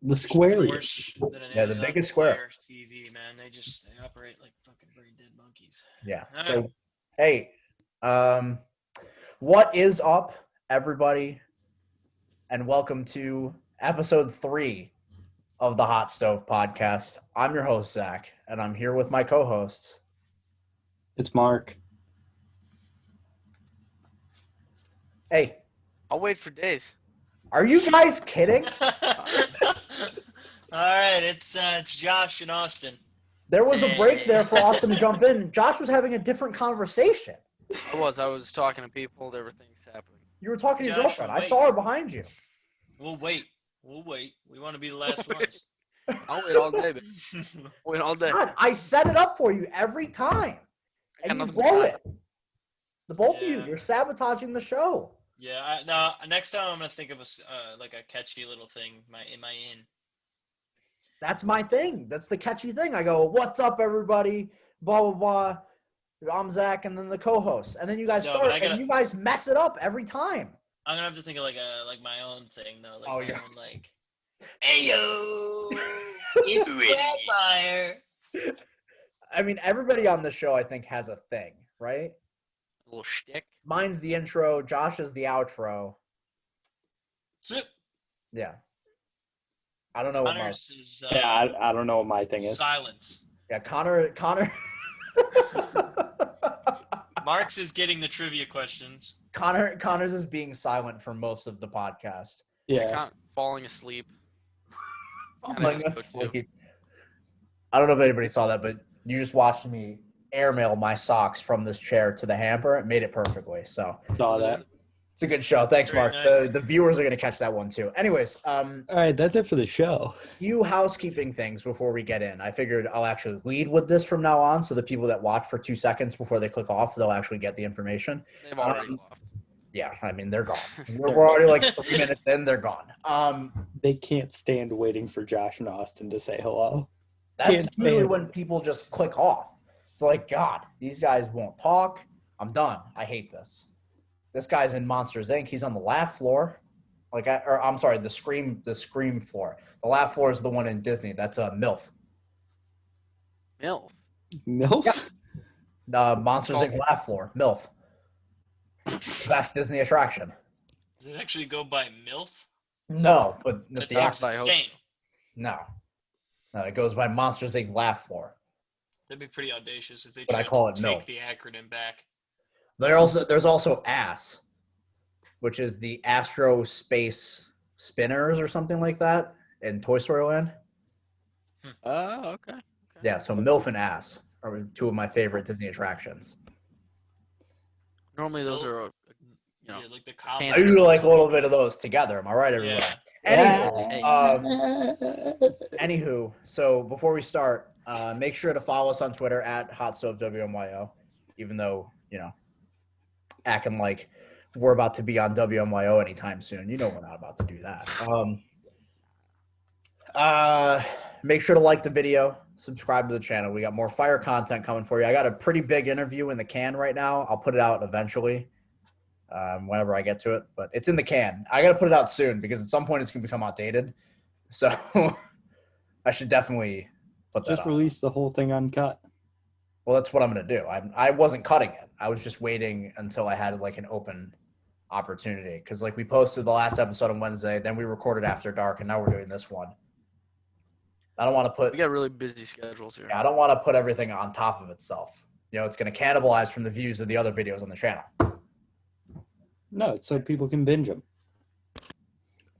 The square. Worse than an Yeah, the Amazon biggest square. Fire TV, man. They operate like fucking brain dead monkeys. Yeah. All So, right. hey, what is up, everybody? And welcome to episode 3 of the Hot Stove Podcast. I'm your host, Zach, and I'm here with my co-hosts. It's Mark. Hey, I'll wait for days. are you guys kidding? All right, it's Josh and Austin. There was a break there for Austin to jump in. Josh was having a different conversation. I was talking to people. There were things happening. You were talking to your Josh, girlfriend. I wait. saw her behind you. We'll wait. We want to be the last ones. I'll wait all day, baby. Wait all day. God, I set it up for you every time. I got And you nothing blow but it. The both of you, Yeah. you're sabotaging the show. Yeah. Next time I'm gonna think of like a catchy little thing. In my in. That's my thing. That's the catchy thing. I go, "What's up, everybody?" Blah blah blah. I'm Zach, and then the co-host, and then you guys No, start, but I gotta- and you guys mess it up every time. I'm gonna have to think of like my own thing though. Like Oh, my yeah. own like. Hey yo, it's Fire. I mean, everybody on the show, I think, has a thing, right? A little shtick. Mine's the intro. Josh is the outro. Zip. Yeah. I don't know what my, Connor's is Yeah, I don't know what my thing is. silence. yeah, Connor. Mark's is getting the trivia questions. Connor's is being silent for most of the podcast. Yeah. Falling asleep. Falling Kinda just go to. asleep. I don't know if anybody saw that, but you just watched me airmail my socks from this chair to the hamper. It made it perfectly. So Saw that. it's a good show. Thanks, Very Mark. nice. The viewers are going to catch that one too. Anyways, All right, that's it for the show. few housekeeping things before we get in. I figured I'll actually lead with this from now on, so the people that watch for 2 seconds before they click off, they'll actually get the information. They've already left. Yeah, I mean they're gone. We're already like 3 minutes in. They're gone. They can't stand waiting for Josh and Austin to say hello. That's Can't usually stand when people just click off. They're like, God, these guys won't talk. I'm done. I hate this. This guy's in Monsters Inc. He's on the laugh floor. I'm sorry, the scream floor. The laugh floor is the one in Disney. That's a MILF. MILF. MILF? The Monsters Inc. laugh floor. MILF. That's Disney attraction. Does it actually go by MILF? No, but That the seems I hope. insane. no. No, it goes by Monsters Inc. laugh floor. That'd be pretty audacious if they But I tried call to it take MILF. the acronym back. There's also ASS, which is the Astro Space Spinners or something like that in Toy Story Land. Oh, okay. Yeah, so MILF and ASS are two of my favorite Disney attractions. Normally those are, Yeah, like the I comics. usually like a little bit of those together. Am I right, everyone? Yeah. Anywho, so before we start, make sure to follow us on Twitter at HotStoveWMYO, even though, acting like we're about to be on WMYO anytime soon. You know we're not about to do that. Make sure to like the video, subscribe to the channel. We got more fire content coming for you. I got a pretty big interview in the can right now. I'll put it out eventually, whenever I get to it. But it's in the can. I got to put it out soon because at some point it's going to become outdated. So I should definitely put that Just out. release the whole thing uncut. Well, that's what I'm going to do. I wasn't cutting it. I was just waiting until I had like an open opportunity because like we posted the last episode on Wednesday, then we recorded After Dark, and now we're doing this one. I don't want to put we got really busy schedules here. I don't want to put everything on top of itself. It's going to cannibalize from the views of the other videos on the channel. No, it's so people can binge them.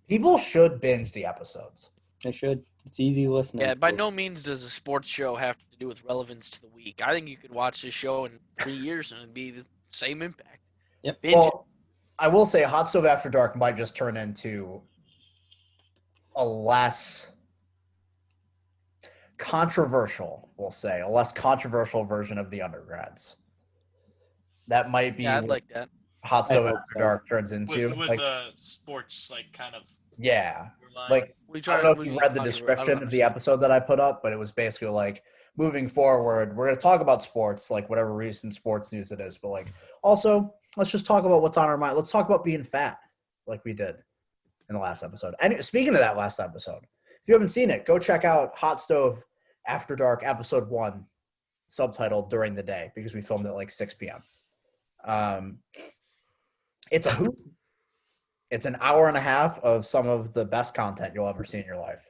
People should binge the episodes. They should. It's easy listening. Yeah, by no means does a sports show have to do with relevance to the week. I think you could watch this show in 3 years and it'd be the same impact. Yep. Binge it. Well, I will say Hot Stove After Dark might just turn into a less controversial, a less controversial version of the undergrads. That might be Yeah, I'd like that. Hot Stove I hope After so. Dark turns into. With Like, sports kind of. yeah. Line. Like, We I try don't know to if you read the I don't description of the understand. episode that I put up, but it was basically like, moving forward, we're going to talk about sports, like whatever recent sports news it is, but like also let's just talk about what's on our mind. Let's talk about being fat like we did in the last episode. And speaking of that last episode, If you haven't seen it, go check out Hot Stove After Dark Episode 1, subtitled During the Day, because we filmed it at like 6 p.m. It's a hoot. It's an hour and a half of some of the best content you'll ever see in your life.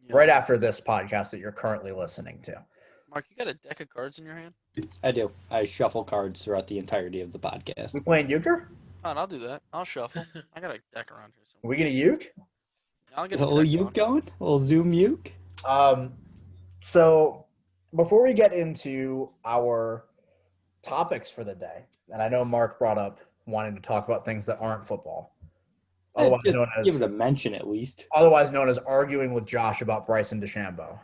Yeah. Right after this podcast that you're currently listening to. Mark, you got a deck of cards in your hand? I do. I shuffle cards throughout the entirety of the We podcast. playing euchre? Oh, I'll do that. I'll shuffle. I got a deck around here Are somewhere. we gonna uke? I'll get A a little deck uke going. going? A little Zoom uke? So before we get into our topics for the day, and I know Mark brought up wanting to talk about things that aren't football, otherwise Just known give as it a mention at least. arguing with Josh about Bryson Dechambeau,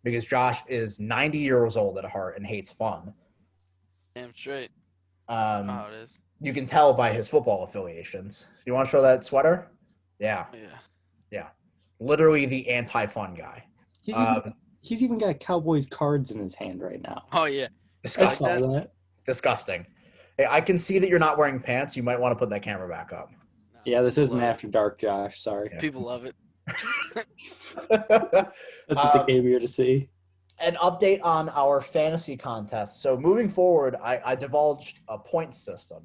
because Josh is 90 years old at heart and hates fun. Damn straight. Um, It is. you can tell by his football affiliations. You want to show that sweater? Yeah, Yeah. literally the anti-fun guy. He's even got Cowboys cards in his hand right now. Oh, yeah. I Disgusting. saw that. Disgusting. Hey, I can see that you're not wearing pants. You might want to put that camera back up. No, Yeah, this isn't love it. After Dark, Josh. Sorry. People love it. That's what they came here to see. An update on our fantasy contest. So moving forward, I divulged a point system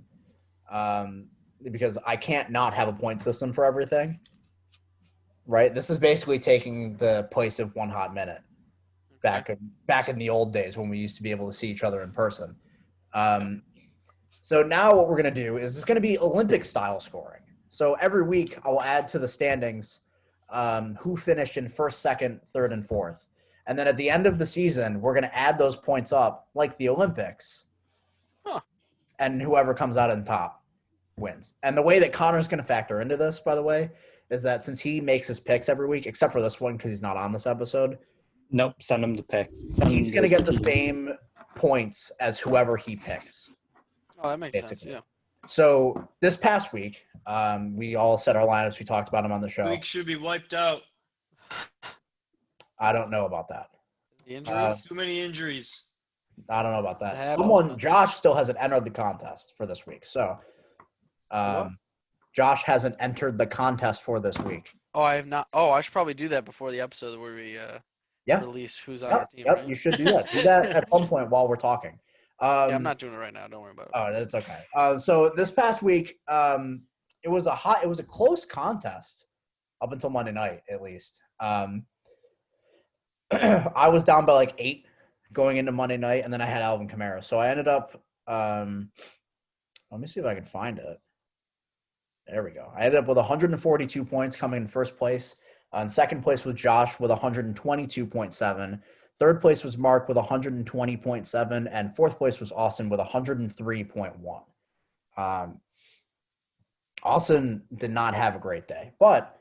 because I can't not have a point system for everything. Right? This is basically taking the place of One Hot Minute back in the old days when we used to be able to see each other in person. So now what we're going to do is it's going to be Olympic-style scoring. So every week I will add to the standings who finished in first, second, third, and fourth. And then at the end of the season, we're going to add those points up like the Olympics. Huh. And whoever comes out on top wins. And the way that Connor's going to factor into this, by the way, is that since he makes his picks every week, except for this one because he's not on this episode, Nope, send him the pick. he's going to get the same points as whoever he picks. Oh, that makes sense, Basically. yeah. So this past week, we all set our lineups. We talked about them on the show. League should be wiped out. I don't know about that. The injuries? Too many injuries. I don't know about That that. happens. Josh still hasn't entered the contest for this week. So What? Josh hasn't entered the contest for this week. Oh, I have not. Oh, I should probably do that before the episode where we Yeah. release who's on our Yep, team, yep, right? you should do that. Do that at some point while we're talking. Yeah, I'm not doing it right now. Don't worry about it. Oh, that's okay. So this past week, it was a close contest up until Monday night, at least. I was down by like 8 going into Monday night, and then I had Alvin Kamara. So I ended up let me see if I can find it. There we go. I ended up with 142 points coming in first place. In second place was Josh with 122.7. Third place was Mark with 120.7. And fourth place was Austin with 103.1. Austin did not have a great day, but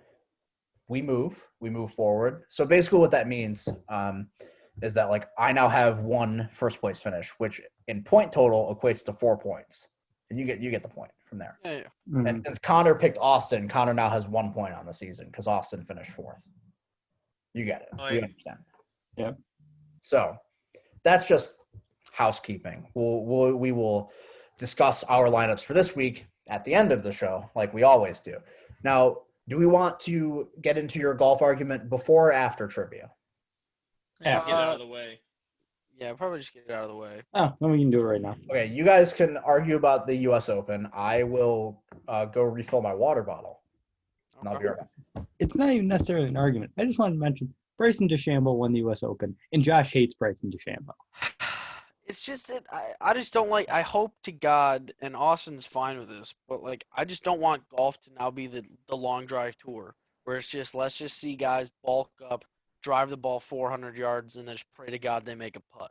we move forward. So basically what that means is that like I now have one first place finish, which in point total equates to 4 points. And you get the point from there. Yeah. And since Connor picked Austin, Connor now has 1 point on the season because Austin finished fourth. You get it. Oh, You yeah. understand. Yeah. So that's just housekeeping. We will discuss our lineups for this week at the end of the show, like we always do. Now, do we want to get into your golf argument before or after trivia? Get it out of the way. Yeah, probably just get it out of the way. Oh, then we can do it right now. Okay, you guys can argue about the U.S. Open. I will go refill my water bottle. And I'll be right back. It's not even necessarily an argument. I just wanted to mention Bryson Dechambeau won the U.S. Open, and Josh hates Bryson Dechambeau. It's just that I just don't like. I hope to God, and Austin's fine with this, but like I just don't want golf to now be the long drive tour where it's just let's just see guys bulk up, drive the ball 400 yards, and then just pray to God they make a putt.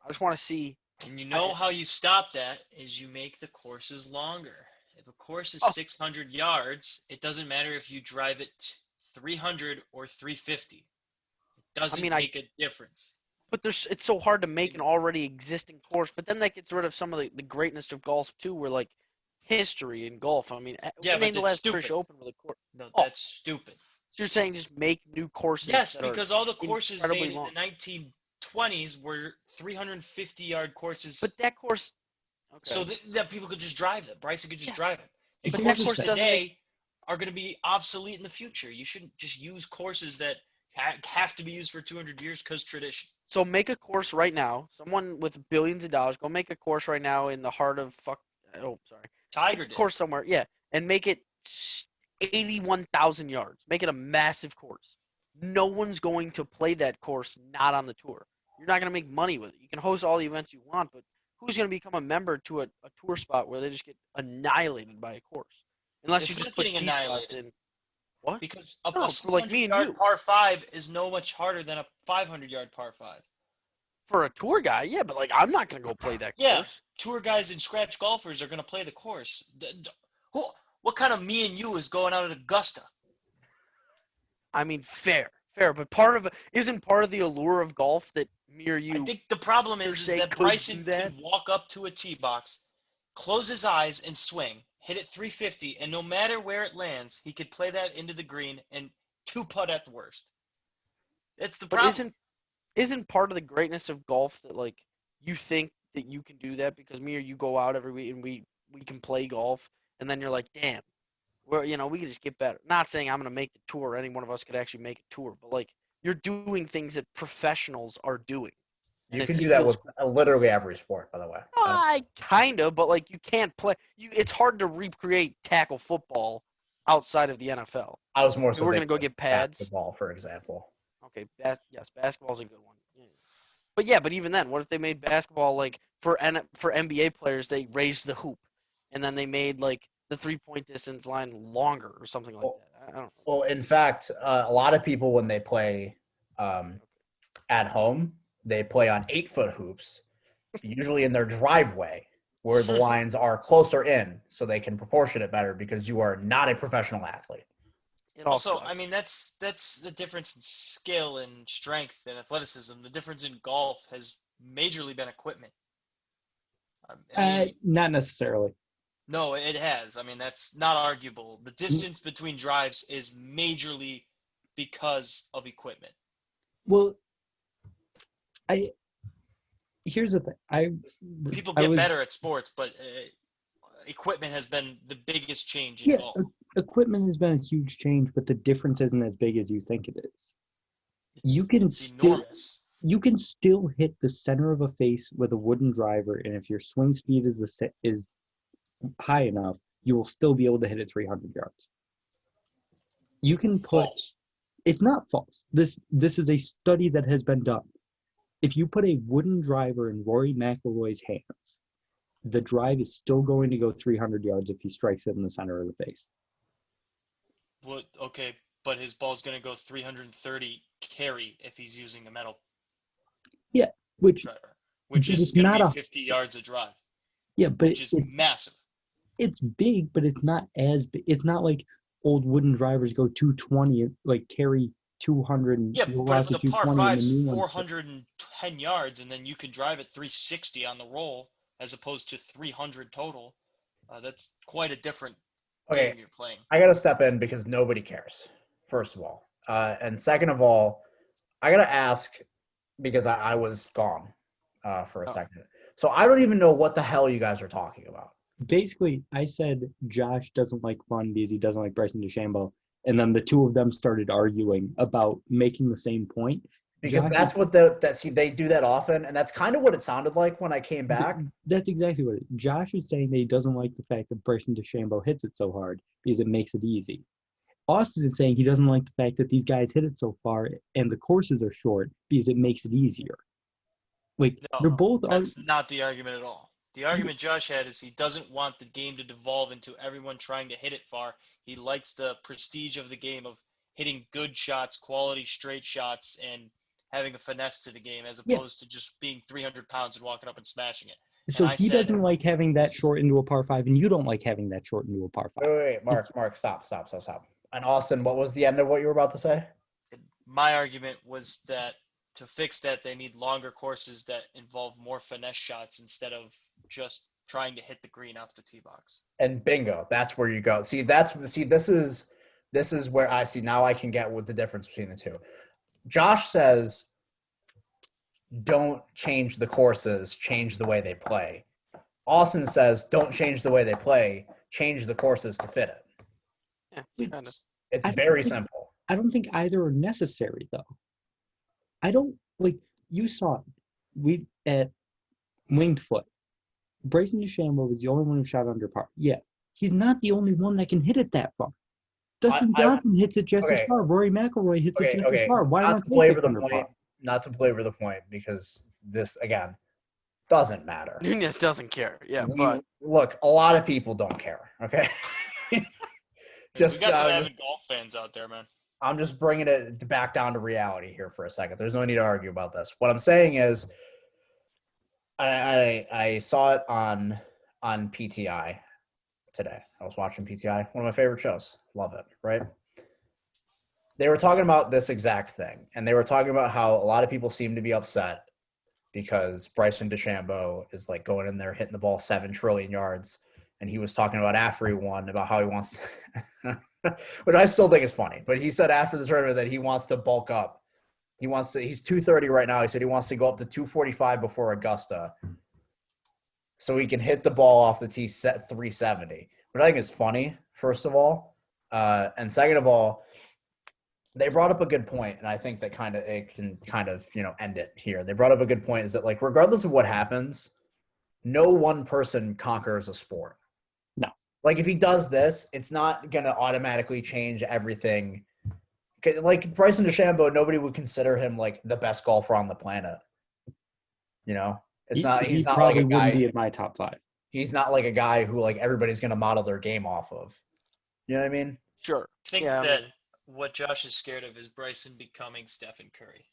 I just want to see. And you know how you stop that is you make the courses longer. If a course is 600 yards, it doesn't matter if you drive it 300 or 350. It doesn't make a difference. But it's so hard to make an already existing course. But then that gets rid of some of the greatness of golf too, where like history in golf. I mean, Yeah, we named but the last that's British stupid. Open with a course. No, Oh. that's stupid. So you're saying just make new courses? Yes, that are because all the courses made incredibly in long. the 1920s were 350-yard courses. But that course. Okay. So that people could just drive them. Bryson could just drive it. And But that courses course doesn't today are going to be obsolete in the future. You shouldn't just use courses that have to be used for 200 years because tradition. So make a course right now. Someone with billions of dollars, go make a course right now in the heart of Tiger Make a did. course somewhere, yeah, and make it 81,000 yards. Make it a massive course. No one's going to play that course not on the tour. You're not going to make money with it. You can host all the events you want, but who's going to become a member to a tour spot where they just get annihilated by a course? Unless It's you just not put getting T spots annihilated. in. What? Because No, a for like me and 600-yard you. par 5 is no much harder than a 500-yard par 5. For a tour guy, yeah, but like I'm not going to go play that Yeah, course. tour guys and scratch golfers are going to play the course. What kind of me and you is going out at Augusta? I mean, fair, but isn't part of the allure of golf that me or you? I think the problem is say that could Bryson do that? can walk up to a tee box, close his eyes and swing, hit it 350, and no matter where it lands, he could play that into the green and two putt at the worst. That's the But problem. isn't part of the greatness of golf that like you think that you can do that because me or you go out every week and we can play golf and then you're like, damn, well, we can just get better. Not saying I'm gonna make the tour. Any one of us could actually make a tour, but like you're doing things that professionals are doing. You And can it do that feels with literally every sport, by the way. I kind of, but like you can't play. It's hard to recreate tackle football outside of the NFL. I was more so We're gonna thinking go of get pads. basketball, for example. Okay, yes, basketball's a good one. Yeah. But even then, what if they made basketball like for NBA players? They raised the hoop, and then they made like the 3-point distance line longer or something like that. I don't know. Well, in fact, a lot of people when they play at home, they play on 8-foot hoops, usually in their driveway, where the lines are closer in, so they can proportion it better because you are not a professional athlete. It all Also, sucks. I mean, that's the difference in skill and strength and athleticism. The difference in golf has majorly been equipment. I mean, Not necessarily. no, it has. I mean, that's not arguable. The distance between drives is majorly because of equipment. Well, here's the thing. People I get was- better at sports, but equipment has been the biggest change in golf. Equipment has been a huge change, but the difference isn't as big as you think it is. It's enormous. You can still hit the center of a face with a wooden driver, and if your swing speed is high enough, you will still be able to hit it 300 yards. You can put. False. It's not false. This is a study that has been done. If you put a wooden driver in Rory McIlroy's hands, the drive is still going to go 300 yards if he strikes it in the center of the face. Well, okay, but his ball's going to go 330 carry if he's using a metal Which driver, but which is it's going to not be 50 yards a drive, but which is massive. it's big, but it's not as big. It's not like old wooden drivers go 220, like carry 200. And Yeah, go but out if to the par 220 and five's the new one's 410 yards and then you can drive it 360 on the roll as opposed to 300 total, that's quite a different Okay, game you're playing. I got to step in because nobody cares, first of all. And second of all, I got to ask because I was gone for a second. So I don't even know what the hell you guys are talking about. Basically, I said Josh doesn't like fun because he doesn't like Bryson DeChambeau. And then the two of them started arguing about making the same point. Because Josh that's what they do that often, and that's kind of what it sounded like when I came back. That's exactly what it is. Josh is saying that he doesn't like the fact that Bryson DeChambeau hits it so hard because it makes it easy. Austin is saying he doesn't like the fact that these guys hit it so far and the courses are short because it makes it easier. Like, No, they're both that's not the argument at all. The argument Josh had is he doesn't want the game to devolve into everyone trying to hit it far. He likes the prestige of the game of hitting good shots, quality straight shots, and having a finesse to the game as opposed to just being 300 pounds and walking up and smashing it. So And I he said, doesn't like having that short into a par 5, and you don't like having that short into a par 5. Wait, Mark, stop. And Austin, what was the end of what you were about to say? my argument was that to fix that, they need longer courses that involve more finesse shots instead of just trying to hit the green off the tee box. And bingo, that's where you go. This is where I see now I can get what the difference between the two. Josh says, don't change the courses, change the way they play. Austin says, don't change the way they play, change the courses to fit it. Yeah, kind of. It's I don't very think- simple. I don't think either are necessary though. I don't like you saw we at Winged Foot. Bryson Dechambeau was the only one who shot under par. Yeah, he's not the only one that can hit it that far. Dustin Johnson hits it just as okay. far. Rory McIlroy hits it just as far. Why Not aren't to they belabor 6 the under point. par? Not to belabor the point because this again doesn't matter. Nunez doesn't care. Yeah, but Look, a lot of people don't care. Okay. We got some avid golf fans out there, man. I'm just bringing it back down to reality here for a second. There's no need to argue about this. What I'm saying is, I saw it on PTI today. I was watching PTI, one of my favorite shows. Love it, right? They were talking about this exact thing, and they were talking about how a lot of people seem to be upset because Bryson Dechambeau is like going in there hitting the ball 7 trillion yards, and he was talking about after he won about how he wants to which I still think is funny, but he said after the tournament that he wants to bulk up. He's 230 right now. He said he wants to go up to 245 before Augusta so he can hit the ball off the tee set 370, which I think is funny, first of all. And second of all, they brought up a good point, and I think that it can end it here. They brought up a good point is that, like, regardless of what happens, no one person conquers a sport. No. Like, if he does this, it's not going to automatically change everything. Like, Bryson DeChambeau, nobody would consider him, like, the best golfer on the planet. You know? He's not probably like a guy. wouldn't be in my top 5. He's not like a guy who, like, everybody's going to model their game off of. You know what I mean? sure. I think Yeah, that what Josh is scared of is Bryson becoming Stephen Curry.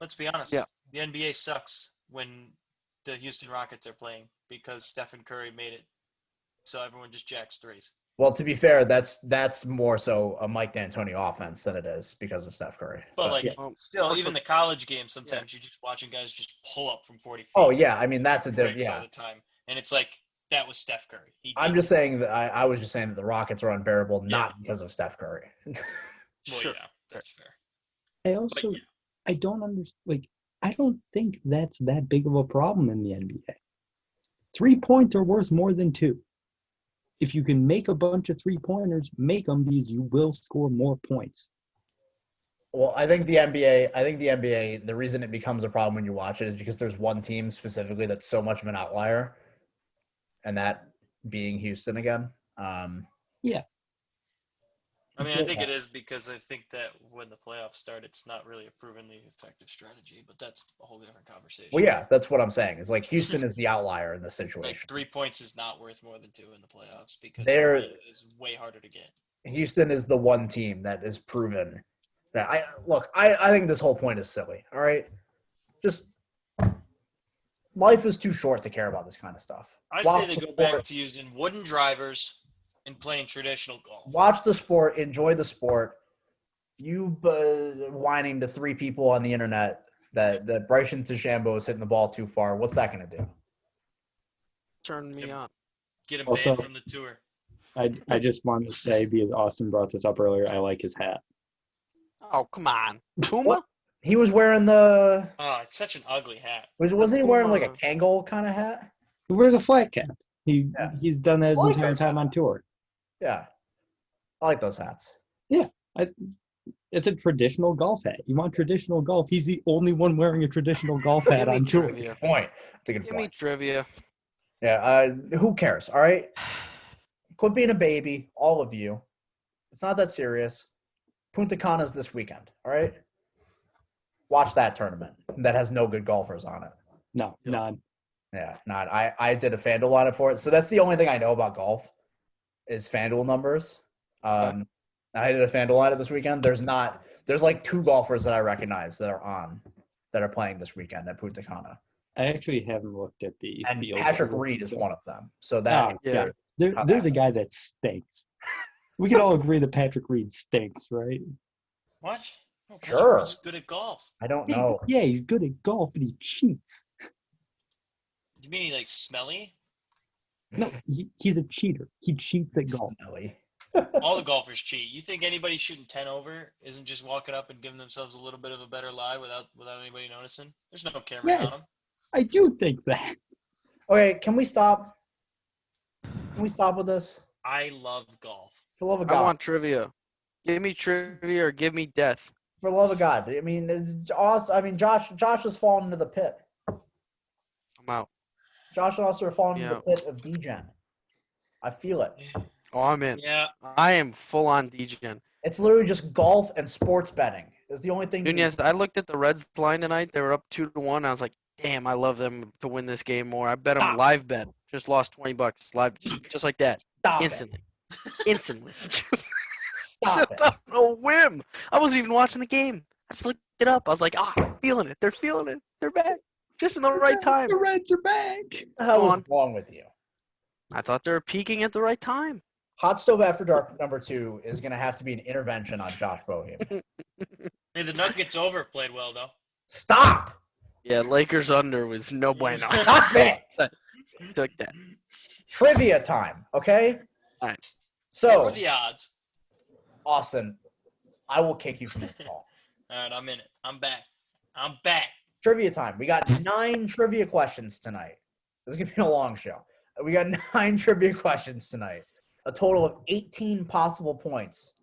Let's be honest. Yeah. The NBA sucks when the Houston Rockets are playing because Stephen Curry made it so everyone just jacks threes. Well, to be fair, that's more so a Mike D'Antoni offense than it is because of Steph Curry. But like, yeah. still, Also- even the college game, sometimes you're just watching guys just pull up from 40 feet. Oh yeah, I mean that's a different. breaks Yeah, all the time, and it's like that was Steph Curry. I'm just saying that I was just saying that the Rockets are unbearable not because of Steph Curry. Well, Sure. yeah, that's fair. I also yeah. I don't understand. Like, I don't think that's that big of a problem in the NBA. 3 points are worth more than 2. If you can make a bunch of 3-pointers, make them because you will score more points. Well, I think the NBA, the reason it becomes a problem when you watch it is because there's one team specifically that's so much of an outlier, and that being Houston again. Yeah. I mean, I think it is because I think that when the playoffs start, it's not really a provenly effective strategy, but that's a whole different conversation. Well, yeah, that's what I'm saying. Is like Houston is the outlier in this Like situation. 3 points is not worth more than 2 in the playoffs because They're- it is way harder to get. Houston is the one team that is proven that I think this whole point is silly. All right, just life is too short to care about this kind of stuff. I Watch say they the go back sport. to using wooden drivers and playing traditional golf. Watch the sport, enjoy the sport. You whining to 3 people on the internet that Bryson DeChambeau is hitting the ball too far. What's that going to do? turn me on. Get him Also- banned from the tour. I just wanted to say, because Austin brought this up earlier, I like his hat. Oh, come on. Puma? What? He was wearing the Oh, it's such an ugly hat. wasn't he wearing like a Puma. Kangol kind of hat? He wears a flat cap. Yeah. He's done that his I like entire those time on tour. Yeah, I like those hats. It's a traditional golf hat. You want traditional golf? He's the only one wearing a traditional golf hat Give me on tour. trivia. Point. That's a good Give me point. trivia. Yeah. Who cares? All right. Quit being a baby, all of you. It's not that serious. Punta Cana's this weekend. All right. Watch that tournament that has no good golfers on it. No, Yep. none. Yeah, not. I did a FanDuel lineup for it, so that's the only thing I know about golf is FanDuel numbers. I did a FanDuel lineup this weekend. There's like 2 golfers that I recognize that are playing this weekend at Punta Cana, I actually haven't looked at the and field. Patrick Reed is one of them. So that Oh, Yeah. There's a guy that stinks. We can all agree that Patrick Reed stinks, right? What? No, Sure. He's good at golf. I don't know. Yeah, he's good at golf, but he cheats. You mean like smelly? No, he's a cheater. He cheats at golf. Smelly. All the golfers cheat. You think anybody shooting 10 over isn't just walking up and giving themselves a little bit of a better lie without anybody noticing? There's no cameras on Yes, them. I do think that. Okay, can we stop? Can we stop with this? I love golf. For the love of I God. want trivia. Give me trivia or give me death. For the love of God. I mean, it's awesome. I mean, Josh has fallen into the pit. I'm out. Josh and Austin are falling into Yeah. the pit of D-Gen. I feel it. Oh, I'm in. Yeah. I am full on DGen. It's literally just golf and sports betting. It's the only thing. Nunez, I looked at the Reds line tonight. They were up 2-1. I was like, damn, I love them to win this game more. I bet them Stop. live bet. Just lost $20 live, just like that. Stop Instantly. it. Instantly. Stop it. Just on a whim. I wasn't even watching the game. I just looked it up. I was like, I'm feeling it. They're feeling it. They're back. Just in the right time. The Reds are back. What the hell is wrong with you? I thought they were peaking at the right time. Hot Stove After Dark number 2 is going to have to be an intervention on Josh Bohem. Hey, the Nuggets over played well though. Stop! Yeah, Lakers under was no bueno. Stop it! Took that. Trivia time, okay? All right. What So, were the odds? Austin, I will kick you from the call. All right, I'm in it. I'm back. I'm back. Trivia time. We got 9 trivia questions tonight. This is going to be a long show. We got 9 trivia questions tonight. A total of 18 possible points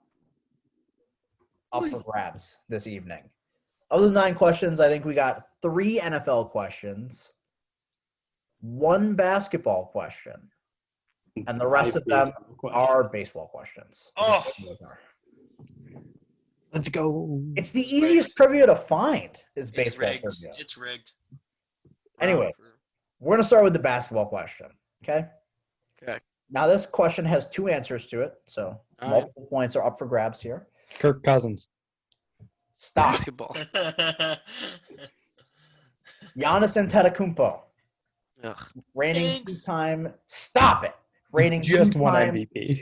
up for grabs this evening. Of those 9 questions, I think we got 3 NFL questions, 1 basketball question, and the rest of them are baseball questions. Oh. Let's go. It's the easiest trivia to find is It's baseball rigged. trivia. It's rigged. Anyways, we're going to start with the basketball question, okay? Okay. Now, this question has 2 answers to it, so All multiple points are up for grabs here. Kirk Cousins. Stop. Basketball. Giannis Antetokounmpo, Ugh. reigning Stinks. 2-time. Stop it. Reigning Just one 2-time MVP.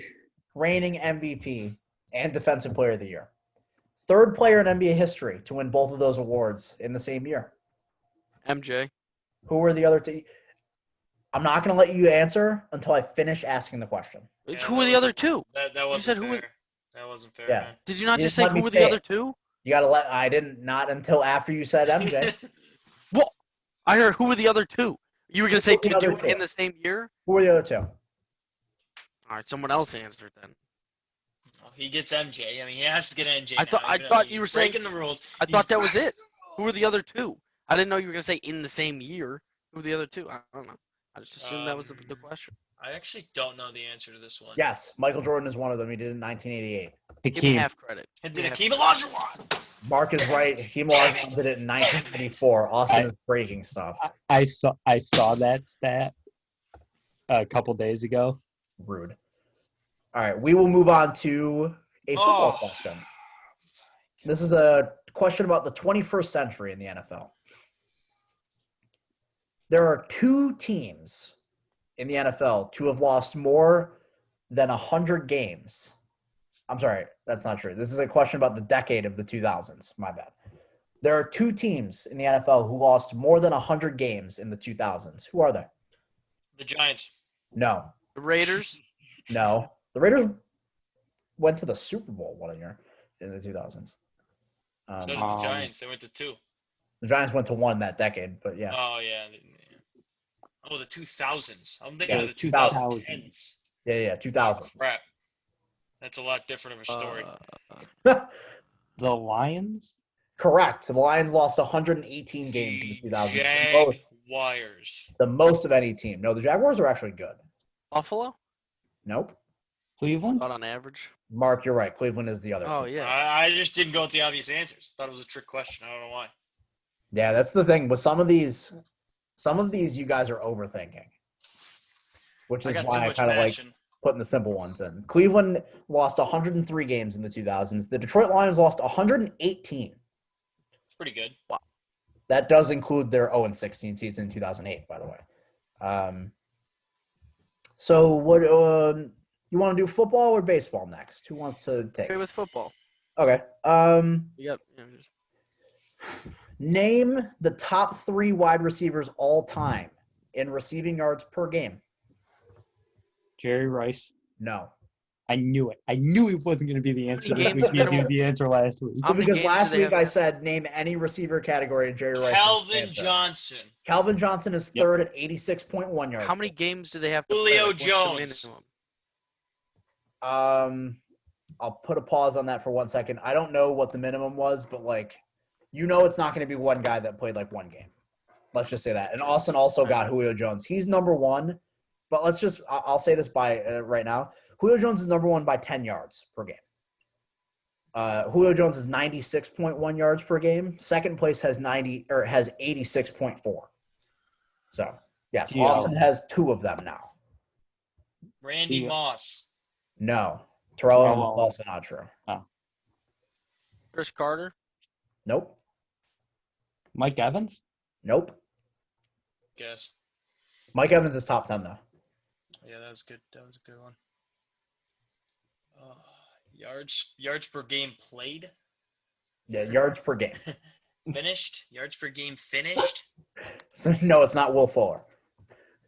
reigning MVP and Defensive Player of the Year. 3rd player in NBA history to win both of those awards in the same year. MJ. Who were the other 2? I'm not going to let you answer until I finish asking the question. Yeah, Who were that the other wasn't- 2? That wasn't said who fair. would- That wasn't fair, Yeah. man. Did you not You just didn't say let me who were say the it. other 2? You got to let – I didn't – not until after you said MJ. Well, I heard who were the other 2. You were going to say Who were the to other do it 2? in the same year? Who were the other 2? All right, someone else answered then. Oh, he gets MJ. I mean, he has to get MJ. I thought- now, I even though thought he's you were saying- breaking the rules. I thought that was it. Who were the other 2? I didn't know you were going to say in the same year. Who were the other 2? I don't know. I just assumed that was the question. I actually don't know the answer to this one. Yes, Michael Jordan is one of them. He did it in 1988. Give me Hakeem. half credit. And Give did me half Akeem Olajuwon? Mark is right. Hakeem Olajuwon did it in 1984. Austin is breaking stuff. I saw that stat a couple days ago. Rude. All right, we will move on to a football Oh. question. This is a question about the 21st century in the NFL. There are 2 teams in the NFL to have lost more than 100 games. I'm sorry, that's not true. This is a question about the decade of the 2000s. My bad. There are 2 teams in the NFL who lost more than 100 games in the 2000s. Who are they? The Giants. No. The Raiders. No. The Raiders went to the Super Bowl one year in the 2000s. So did the Giants. They went to 2. The Giants went to 1 that decade, but yeah. Oh, yeah. Oh, the 2000s. I'm thinking Yeah, of the 2000s. 2010s. Yeah, 2000s. Crap. That's a lot different of a story. The Lions? Correct. The Lions lost 118 games in the 2000s. Jaguars. The most of any team. No, the Jaguars are actually good. Buffalo? Nope. Cleveland? Not on average. Mark, you're right. Cleveland is the other Oh, team. yeah. I just didn't go with the obvious answers. Thought it was a trick question. I don't know why. Yeah, that's the thing. With some of these you guys are overthinking. Which I is got too why I much kind of like passion. putting the simple ones in. Cleveland lost 103 games in the 2000s. The Detroit Lions lost 118. It's pretty good. That does include their 0-16 season in 2008, by the way. So what you want to do football or baseball next? Who wants to take? Okay with football. Okay. You got Name the top 3 wide receivers all time in receiving yards per game. Jerry Rice. No. I knew it. I knew it wasn't going to be the answer many this games week. did You they gave the answer last week. How many Because games last do they week have? I said name any receiver category and Jerry Rice. Calvin answer. Johnson. Calvin Johnson is Yep. third at 86.1 yards. How many games do they have to play? Julio Like, what's the Jones. minimum? I'll put a pause on that for 1 second. I don't know what the minimum was, but it's not going to be one guy that played one game. Let's just say that. And Austin also got Julio Jones. He's number one, but I'll say this right now. Julio Jones is number one by 10 yards per game. Julio Jones is 96.1 yards per game. Second place has 86.4. So, yes, Austin has two of them now. Randy Moss. No. Terrell Owens is also not true. Oh. Chris Carter? Nope. Mike Evans? Nope. Guess. Mike Evans is top 10, though. Yeah, that was good. That was a good one. Yards per game played? Yeah, yards per game. Finished? Yards per game finished? So, no, it's not Will Fuller.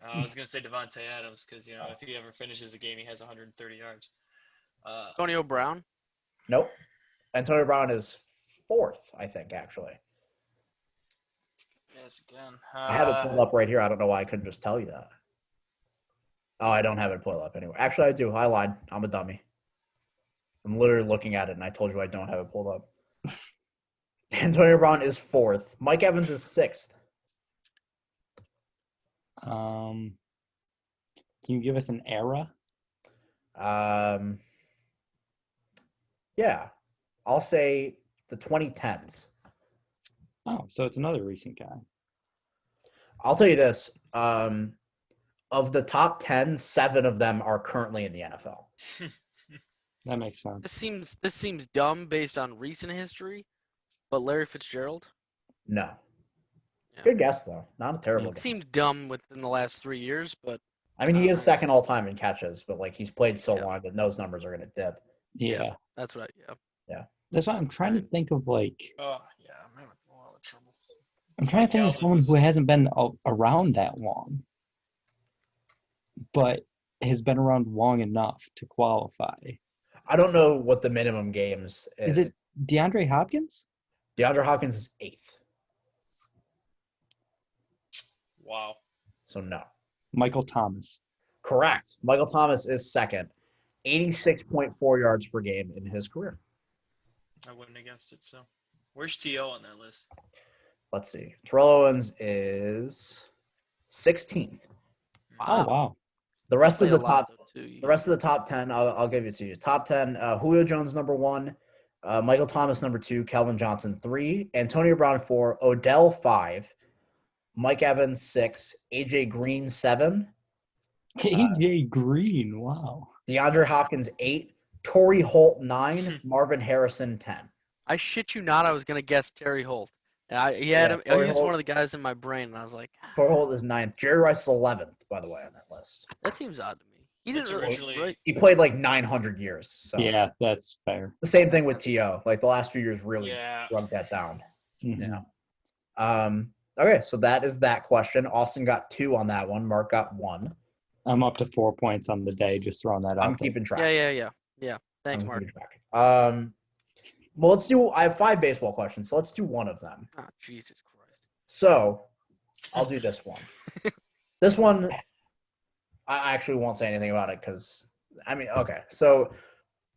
I was going to say Devontae Adams because, if he ever finishes a game, he has 130 yards. Antonio Brown? Nope. Antonio Brown is fourth, I think, actually. Yes, again. I have it pulled up right here. I don't know why I couldn't just tell you that. Oh, I don't have it pulled up anyway. Actually, I do. I lied. I'm a dummy. I'm literally looking at it, and I told you I don't have it pulled up. Antonio Brown is fourth. Mike Evans is sixth. Can you give us an era? Yeah. I'll say the 2010s. Oh, so it's another recent guy. I'll tell you this. Of the top 10, 7 of them are currently in the NFL. That makes sense. This seems dumb based on recent history, but Larry Fitzgerald? No. Yeah. Good guess, though. Not a terrible It guess. seemed dumb within the last 3 years, but I mean, he is second all-time in catches, but, he's played so Yeah. long that those numbers are going to dip. Yeah. that's what That's why I'm trying to think of Oh, yeah. I'm having a lot of trouble. I'm trying to think of someone who hasn't been around that long, but has been around long enough to qualify. I don't know what the minimum games is. Is it DeAndre Hopkins? DeAndre Hopkins is 8th. Wow. So, no. Michael Thomas. Correct. Michael Thomas is second. 86.4 yards per game in his career. I wouldn't have guessed it, so. Where's T.O. on that list? Let's see. Terrell Owens is 16th. Oh, wow. The rest of Play the a lot, top though, too. the rest of the top 10, I'll give it to you. Top 10, Julio Jones number 1, Michael Thomas number 2, Calvin Johnson 3, Antonio Brown 4, Odell 5, Mike Evans 6, AJ Green 7, AJ Green, wow. DeAndre Hopkins 8, Torrey Holt 9, Marvin Harrison 10. I shit you not, I was going to guess Terry Holt. And he was one of the guys in my brain, and I was like, Torrey Holt is 9th. Jerry Rice is 11th, by the way, on that list. that seems odd to me. He didn't originally- right? He played 900 years. So. Yeah, that's fair. The same thing with T.O. The last few years really Yeah. drug that down. Mhm. Yeah. Okay, so that is that question. Austin got 2 on that one. Mark got 1. I'm up to 4 points on the day, just throwing that out. I'm keeping track. Yeah. Thanks, Mark. Well, I have 5 baseball questions, so let's do one of them. Oh, Jesus Christ. So, I'll do this one. This one, I actually won't say anything about it because, okay. So,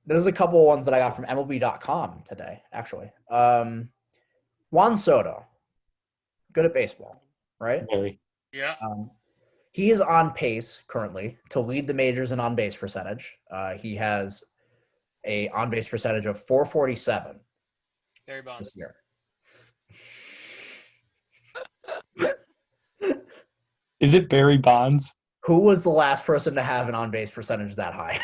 this is a couple of ones that I got from MLB.com today, actually. Juan Soto, good at baseball, right? Very. Yeah. He is on pace currently to lead the majors in on-base percentage. He has a on-base percentage of 447 Barry Bonds. this year. Is it Barry Bonds? Who was the last person to have an on-base percentage that high?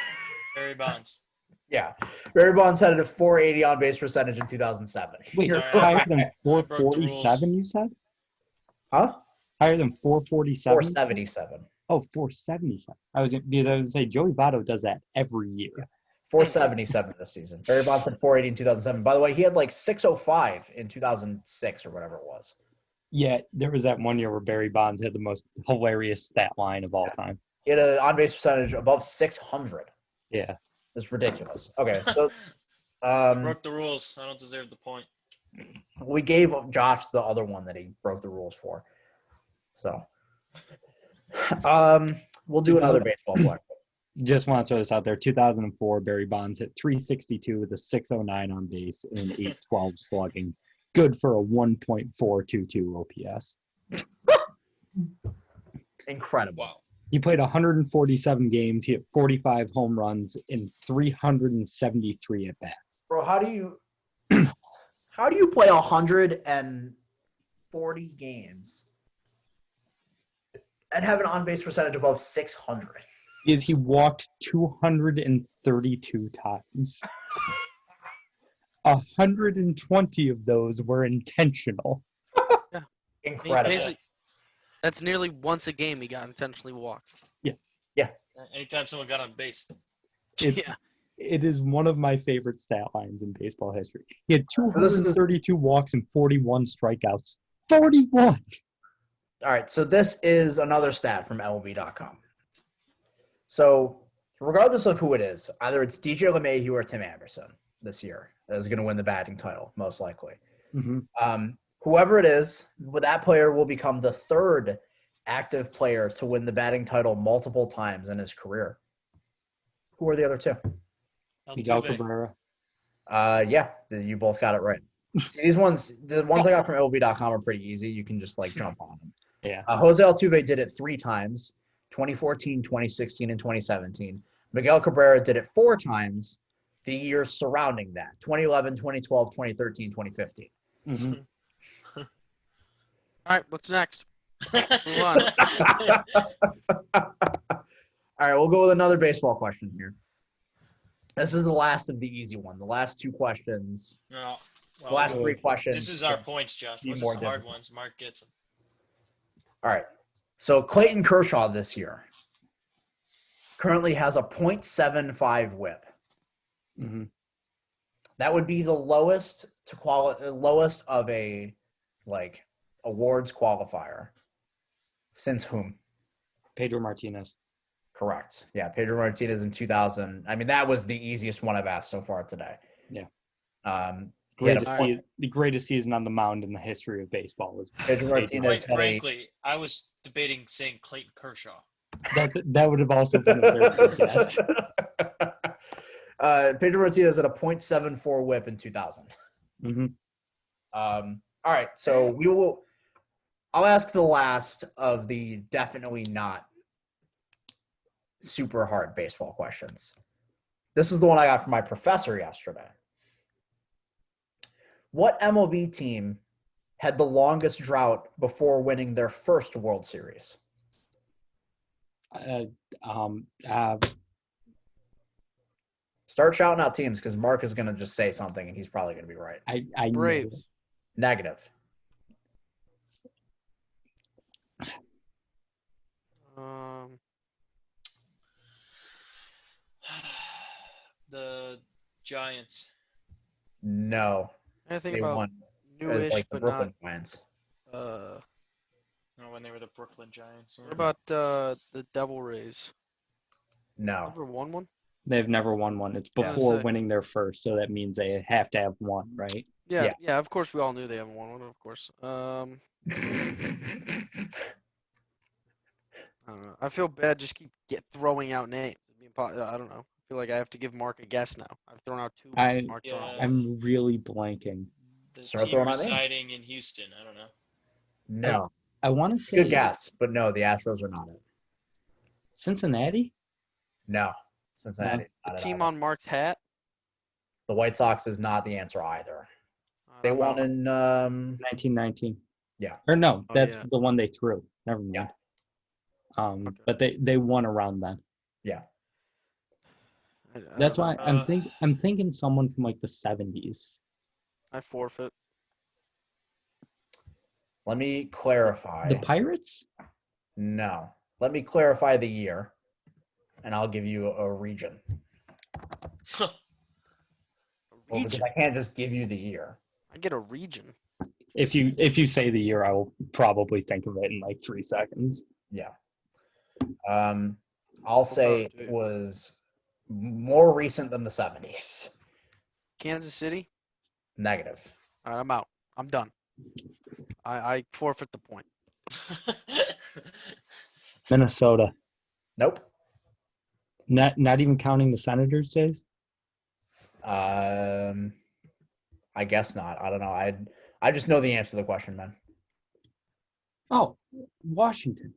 Barry Bonds. Yeah. Barry Bonds had a 480 on-base percentage in 2007. Wait, Sorry, higher than I broke the rules. 447, you said? Huh? Higher than 447? 477. Oh, 477. Because I was going to say, Joey Votto does that every year. 477 this season. Barry Bonds had 480 in 2007. By the way, he had 605 in 2006 or whatever it was. Yeah, there was that one year where Barry Bonds had the most hilarious stat line of all time. He had an on-base percentage above 600. Yeah. It's ridiculous. Okay, so Broke the rules. I don't deserve the point. we gave Josh the other one that he broke the rules for. So we'll do another baseball question. Just want to throw this out there. 2004, Barry Bonds hit 362 with a 609 on base and an 812 slugging. Good for a 1.422 OPS. Incredible. Wow. He played 147 games. He hit 45 home runs in 373 at bats. Bro, how do you play 140 games and have an on-base percentage above 600? Is he walked 232 times. 120 of those were intentional. Incredible. Basically, that's nearly once a game he got intentionally walked. Anytime someone got on base. It is one of my favorite stat lines in baseball history. He had So this is- 232 walks and 41 strikeouts. 41! All right, so this is another stat from MLB.com. So regardless of who it is, either it's DJ LeMahieu or Tim Anderson this year that is going to win the batting title, most likely. Mm-hmm. Whoever it is, that player will become the third active player to win the batting title multiple times in his career. Who are the other two? Miguel Altuve. Cabrera. Yeah, you both got it right. See, the ones I got from MLB.com are pretty easy. You can just jump on them. Yeah. Jose Altuve did it 3 times, 2014, 2016, and 2017. Miguel Cabrera did it 4 times the years surrounding that, 2011, 2012, 2013, 2015. Mm-hmm. All right, what's next? Move on. All right, we'll go with another baseball question here. This is the last of the easy one. The last 2 questions, No, the last 3 questions. This is our points, Josh. Be What's more the hard difficult. ones? Mark gets them. All right. So Clayton Kershaw this year currently has a .75 whip. Mm-hmm. That would be the lowest of a awards qualifier. Since whom? Pedro Martinez. Correct. Yeah, Pedro Martinez in 2000. I mean, that was the easiest one I've asked so far today. Yeah. He had The greatest season on the mound in the history of baseball was Pedro Martinez. Quite frankly, I was debating saying Clayton Kershaw. that would have also been a fair forecast. Pedro Martinez had a .74 whip in 2000. Mm-hmm. All right, so I'll ask the last of the definitely not super hard baseball questions. This is the one I got from my professor yesterday. What MLB team had the longest drought before winning their first World Series? Start shouting out teams because Mark is going to just say something and he's probably going to be right. I knew Braves. it. Negative. The Giants. No. I think They about won newish, as the but Brooklyn not. Giants. When they were the Brooklyn Giants. What about the Devil Rays? No. Never won one. They've never won one. It's Yeah, before so- winning their first, so that means they have to have one, right? Yeah, Yeah. Of course, we all knew they haven't won one. Of course. I don't know. I feel bad. Just keep throwing out names. I don't know. I feel like I have to give Mark a guess now. I've thrown out 2. Mark's thrown out Yeah. one. I'm really blanking. The Start team throwing out names. residing in Houston. I don't know. No. I want to say Good guess, but no, the Astros are not it. Cincinnati. No. Cincinnati. The not it team either. on Mark's hat. The White Sox is not the answer either. They I'm won out. in 1919. Yeah. Or no, Oh, that's yeah. the one they threw. Never mind. Yeah. Okay. But they won around then. yeah. I That's don't why know. I'm thinking someone from like the 70s. I forfeit. Let me clarify. The Pirates? No. Let me clarify the year, and I'll give you a region. Well, because Region. I can't just give you the year. I get a region. If you say the year, I will probably think of it in like 3 seconds. Yeah. I'll say about it you? was more recent than the 70s. Kansas City. Negative. All right, I'm out. I'm done. I forfeit the point. Minnesota. Nope. Not even counting the Senators days? I guess not. I don't know. I just know the answer to the question, man. Oh, Washington.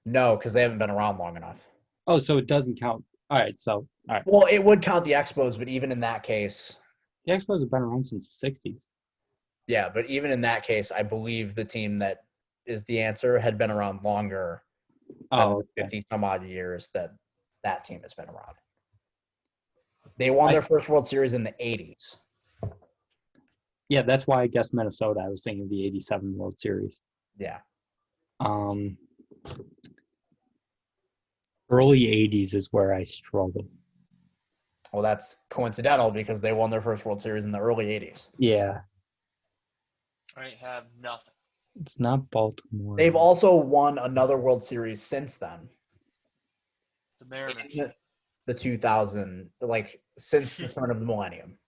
No, because they haven't been around long enough. Oh, so it doesn't count. All right. Well, it would count the Expos, but even in that case, The Expos have been around since the 60s. yeah, but even in that case, I believe the team that is the answer had been around longer than Oh, the okay. 50 some odd years that team has been around. They won their first World Series in the 80s. Yeah, that's why I guess Minnesota. I was thinking of the 87 World Series. Yeah. Early 80s is where I struggle. Well, that's coincidental because they won their first World Series in the early 80s. Yeah, I have nothing. it's not Baltimore. They've also won another World Series since then. The Mariners. In the 2000, since the turn of the millennium.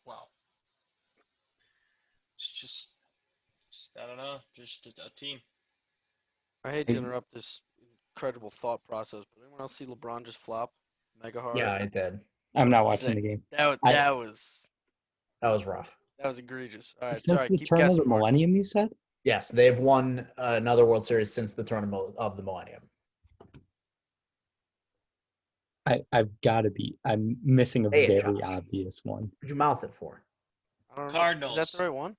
Wow. It's just I don't know, just a team. I hate to interrupt this incredible thought process, but anyone else see LeBron just flop mega hard? Yeah, I did. I'm not was watching the insane. game. That was rough. egregious. All right, Since sorry. the Keep turn of guessing, the Mark. millennium, you said? Yes, they've won another World Series since the turn of the millennium. I'm missing a Hey, very Josh. obvious one. What'd you mouth it for? I don't know. Cardinals. Is that the right one?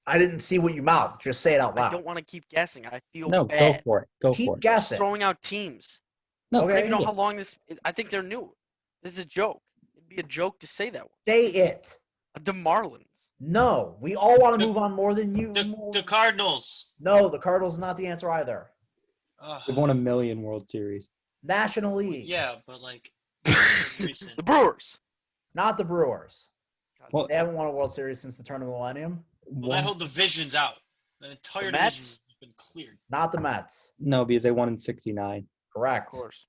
I didn't see what you mouthed. Just say it out I loud. don't want to keep guessing. I feel No, go bad. for it. Go Keep for it. guessing. Throwing out teams. No, I don't Okay. even know how long this. I think they're new. This is a joke. It'd be a joke to say that one. Say it. The Marlins. No, we all want to move on more than you. The Cardinals. No, the Cardinals is not the answer either. They've won 1,000,000 World Series. National League. Yeah, but recent. The Brewers. Not the Brewers. Well, They haven't won a World Series since the turn of the millennium. Well, that whole division's out. The entire The division Mets? has been cleared. Not the Mets. no, because they won in '69. Correct. Of course.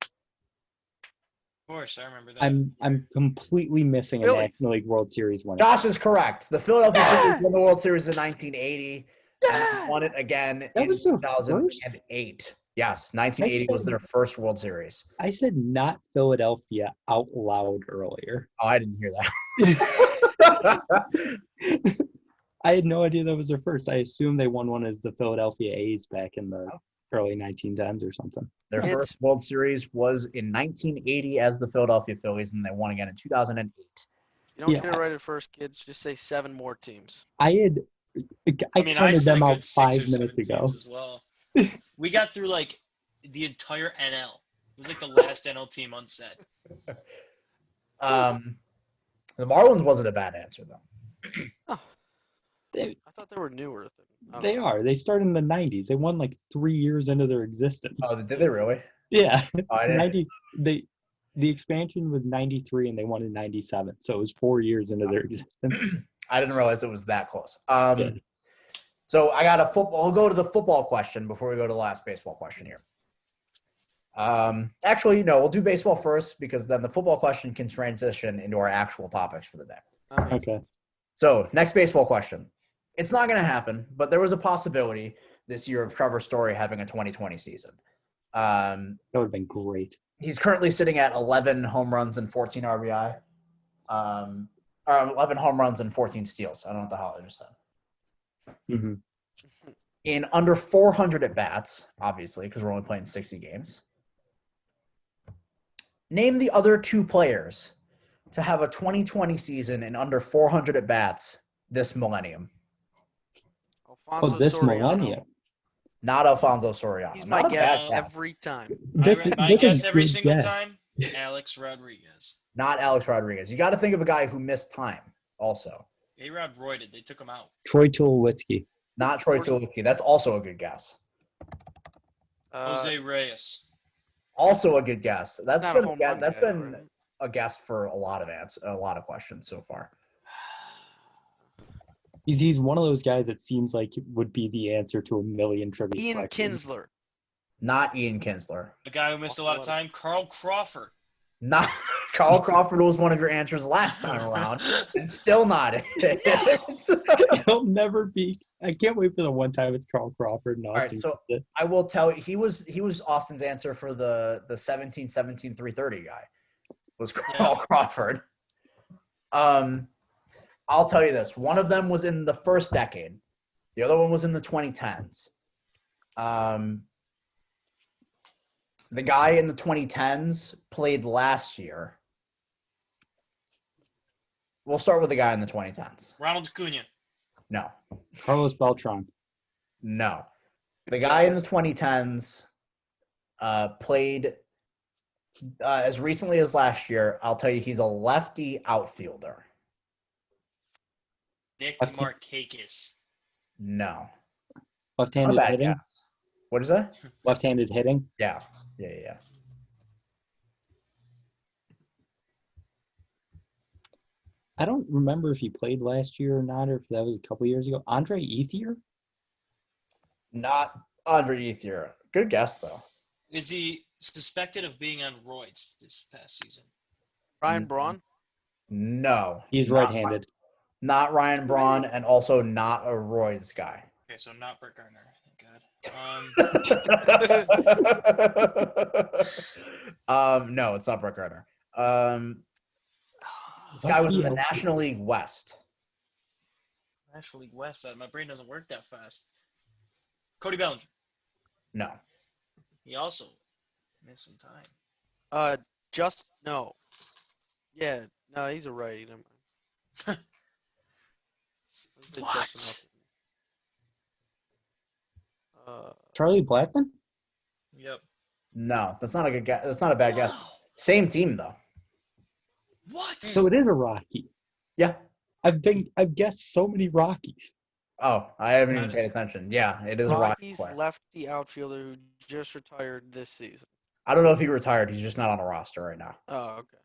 Of course, I remember that. I'm completely missing a Phillies. National League World Series winner. Josh is correct. The Philadelphia Phillies won the World Series in 1980 and won it again in was their 2008. Yes, 1980 was their first World Series. I said not Philadelphia out loud earlier. Oh, I didn't hear that. I had no idea that was their first. I assumed they won one as the Philadelphia A's back in the early 1910s or something. Their first World Series was in 1980 as the Philadelphia Phillies, and they won again in 2008. You don't Yeah. get it right at first, kids. Just say 7 more teams. I counted said them a out good 6 5 or 7 minutes ago. teams as well. We got through the entire NL. It was the last NL team unsaid. The Marlins wasn't a bad answer, though. They, I thought they were newer. they are. They started in the 90s. They won 3 years into their existence. Oh, did they really? Yeah. Oh, I didn't. The expansion was 93 and they won in 97. So it was 4 years into their existence. I didn't realize it was that close. Yeah. So I got a football. We'll go to the football question before we go to the last baseball question here. Actually, no, we'll do baseball first because then the football question can transition into our actual topics for the day. Okay. So next baseball question. It's not going to happen, but there was a possibility this year of Trevor Story having a 2020 season. That would have been great. He's currently sitting at 11 home runs and 14 RBI. Or 11 home runs and 14 steals. I don't know what the hell I just said. Mm-hmm. In under 400 at-bats, obviously, because we're only playing 60 games. Name the other 2 players to have a 2020 season in under 400 at-bats this millennium. Alfonso This Soriano. millennium. Not Alfonso Soriano. He's Not my a guess bad guess. every time. I guess a every good single guess. time, Alex Rodriguez. Not Alex Rodriguez. You got to think of a guy who missed time also. A-Rod roided. They took him out. Troy Tulowitzki. Not Troy Tulowitzki. That's also a good guess. Jose Reyes. Also a good guess. That's Not a been home run that's guy, been right? a guess for a lot of questions so far. He's one of those guys that seems like would be the answer to a million trivia Ian questions. Kinsler. Not Ian Kinsler. The guy who missed a lot of time, Carl Crawford. Not Carl Crawford was one of your answers last time around, and still not it. He'll never be. I can't wait for the one time it's Carl Crawford and All right, Austin. so I will tell you, he was Austin's answer for the 17-17 330 guy. Was Carl Crawford. I'll tell you this. One of them was in the first decade. The other one was in the 2010s. The guy in the 2010s played last year. We'll start with the guy in the 2010s. Ronald Acuna. No. Carlos Beltran. No. The guy in the 2010s played as recently as last year. I'll tell you, he's a lefty outfielder. Nick Markakis. No. Left-handed hitting. Guess. What is that? Left-handed hitting. Yeah. I don't remember if he played last year or not, or if that was a couple years ago. Andre Ethier? Not Andre Ethier. Good guess, though. Is he suspected of being on roids this past season? Ryan Braun? No. He's right-handed. Not Ryan Braun, and also not a Royds guy. Okay, so not Brett Gardner. Thank God. No, it's not Brett Gardner. This guy was in the National League West. National League West. My brain doesn't work that fast. Cody Bellinger. No. He also missed some time. No. Yeah, no, he's a righty. Never mind. What? Charlie Blackmon? Yep. No, that's not a good guess. That's not a bad guess. Same team though. What? So it is a Rocky. Yeah. I've guessed so many Rockies. Oh, I haven't even paid attention. Yeah, it is a Rocky Rockies player. lefty outfielder who just retired this season. I don't know if he retired. He's just not on a roster right now. Oh, okay.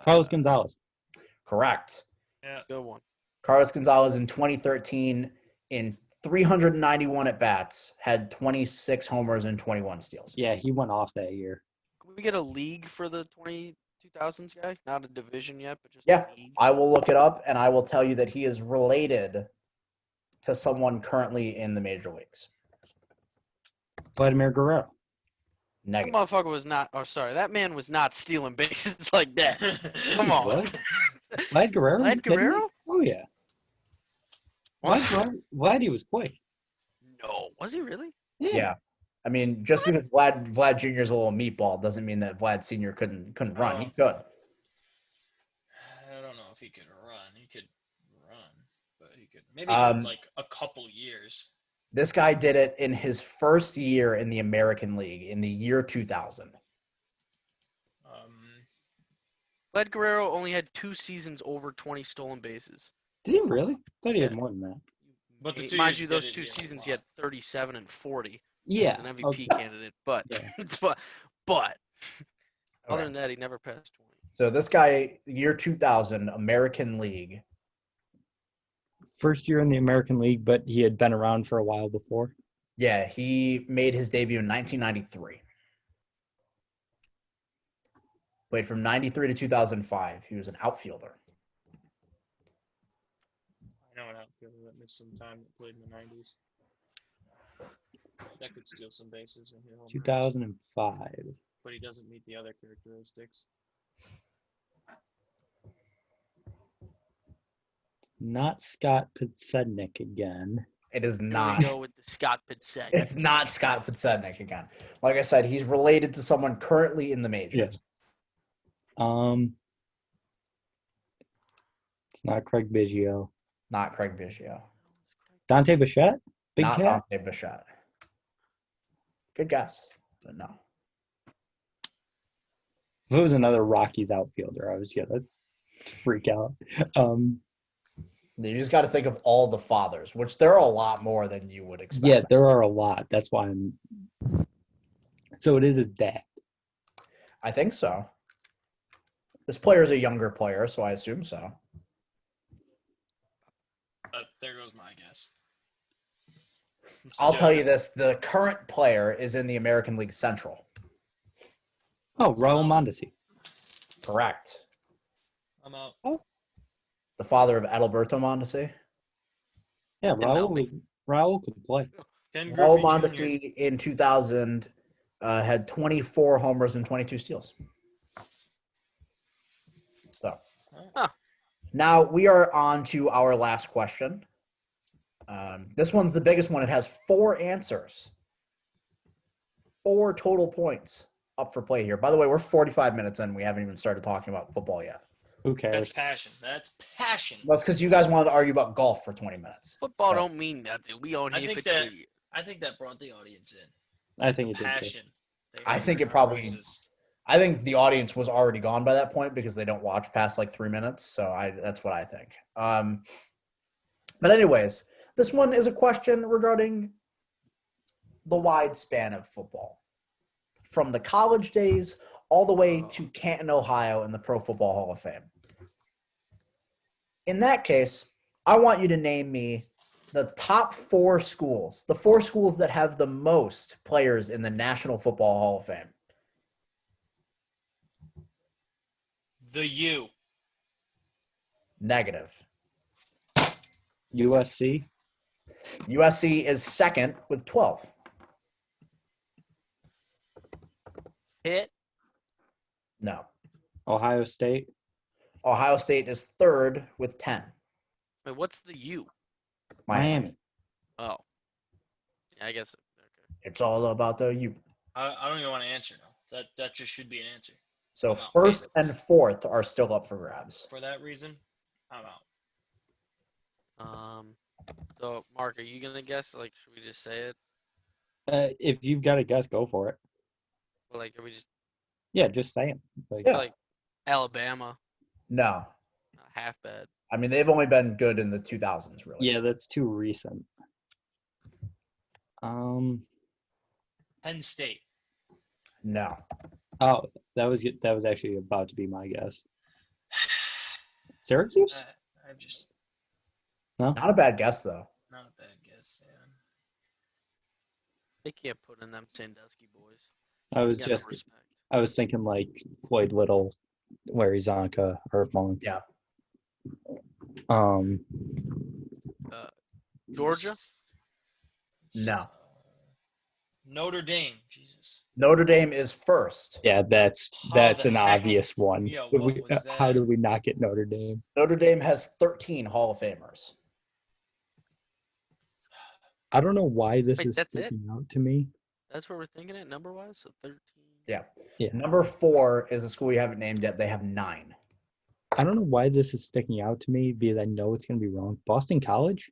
Carlos Gonzalez. Correct. Yeah. Good one. Carlos Gonzalez in 2013 in 391 at-bats had 26 homers and 21 steals. Yeah, he went off that year. Can we get a league for the 2000s guy? Not a division yet, but just Yeah. a league. I will look it up, and I will tell you that he is related to someone currently in the major leagues. Vladimir Guerrero. That Negative. motherfucker was not. Oh, sorry. That man was not stealing bases like that. Come on. What? Vlad Guerrero? Vlad Guerrero? Oh, yeah. Vlad, he was quick. No. Was he really? Yeah. I mean, just because Vlad Jr. is a little meatball doesn't mean that Vlad Sr. couldn't run. He could. I don't know if he could run. He could run, but he could maybe for like a couple years. This guy did it in his first year in the American League in the year 2000. Vlad Guerrero only had 2 seasons over 20 stolen bases. Did he really? I thought he had more than that. But the 2 Mind years you, he those did it, 2 he had a seasons he lot. had 37 and 40. Yeah. He was an MVP candidate, but other than that, he never passed 20. So this guy, year 2000, American League. First year in the American League, but he had been around for a while before. Yeah, he made his debut in 1993. Played from 93 to 2005. He was an outfielder. I know an outfielder that missed some time that played in the 90s. That could steal some bases and hit home runs, 2005. but he doesn't meet the other characteristics. Not Scott Podsednik again. It is Here not. we go with the Scott Pitzek. It's not Scott Podsednik again. Like I said, he's related to someone currently in the majors. It's not Craig Biggio. Not Craig Biggio. Dante Bichette? Big Not Cat? Dante Bichette. Good guess, but no. If it was another Rockies outfielder, I was gonna freak out. You just got to think of all the fathers, which there are a lot more than you would expect. Yeah, there are a lot. That's why I'm. So it is his dad. I think so. This player is a younger player, so I assume so. There goes my guess. I'll tell you this. The current player is in the American League Central. Oh, Raul Mondesi. Correct. I'm out. The father of Adalberto Mondesi. Yeah, Didn't know me. Raul could play. Ken Raul Griffey Jr. Mondesi in 2000 had 24 homers and 22 steals. So now we are on to our last question. This one's the biggest one. It has 4 answers. 4 total points up for play here. By the way, we're 45 minutes in. We haven't even started talking about football yet. Who cares? That's passion. That's passion. Well, it's because you guys wanted to argue about golf for 20 minutes. Football So, don't mean nothing. We on here for 3 years. I think that brought the audience in. I think it did. Passion. I think it probably. I think the audience was already gone by that point because they don't watch past like 3 minutes. So that's what I think. But anyways, this one is a question regarding the wide span of football, from the college days all the way to Canton, Ohio, in the Pro Football Hall of Fame. In that case, I want you to name me the top 4 schools, the 4 schools that have the most players in the National Football Hall of Fame. The U. Negative. USC. USC is second with 12. Hit. No. Ohio State. Ohio State is third with 10. Wait, what's the U? Miami. Oh. Yeah, I guess. Okay. It's all about the U. I don't even want to answer now. That just should be an answer. So I'm out. first and fourth are still up for grabs. For that reason, I'm out. So, Mark, are you going to guess? Like, should we just say it? If you've got a guess, go for it. Or, like, are we just Yeah, just say it. like Alabama? No. Not half bad. I mean, they've only been good in the 2000s, really. Yeah, that's too recent. Penn State. No. Oh, that was actually about to be my guess. Syracuse? I just No. Not a bad guess, though. not a bad guess. Yeah. They can't put in them Sandusky boys. I was You gotta just respect. I was thinking like Floyd Little, Larry Zonka, Herb Monk. Yeah. Georgia? No. Notre Dame. Jesus. Notre Dame is first. Yeah, that's the an heck? obvious one. Yeah, Did what we- was How that? did we not get Notre Dame? Notre Dame has 13 Hall of Famers. I don't know why this Wait, is that's it? sticking out to me. That's what we're thinking it number-wise? So 13. Yeah. Yeah. Number 4 is a school you haven't named yet. They have 9. I don't know why this is sticking out to me because I know it's going to be wrong. Boston College?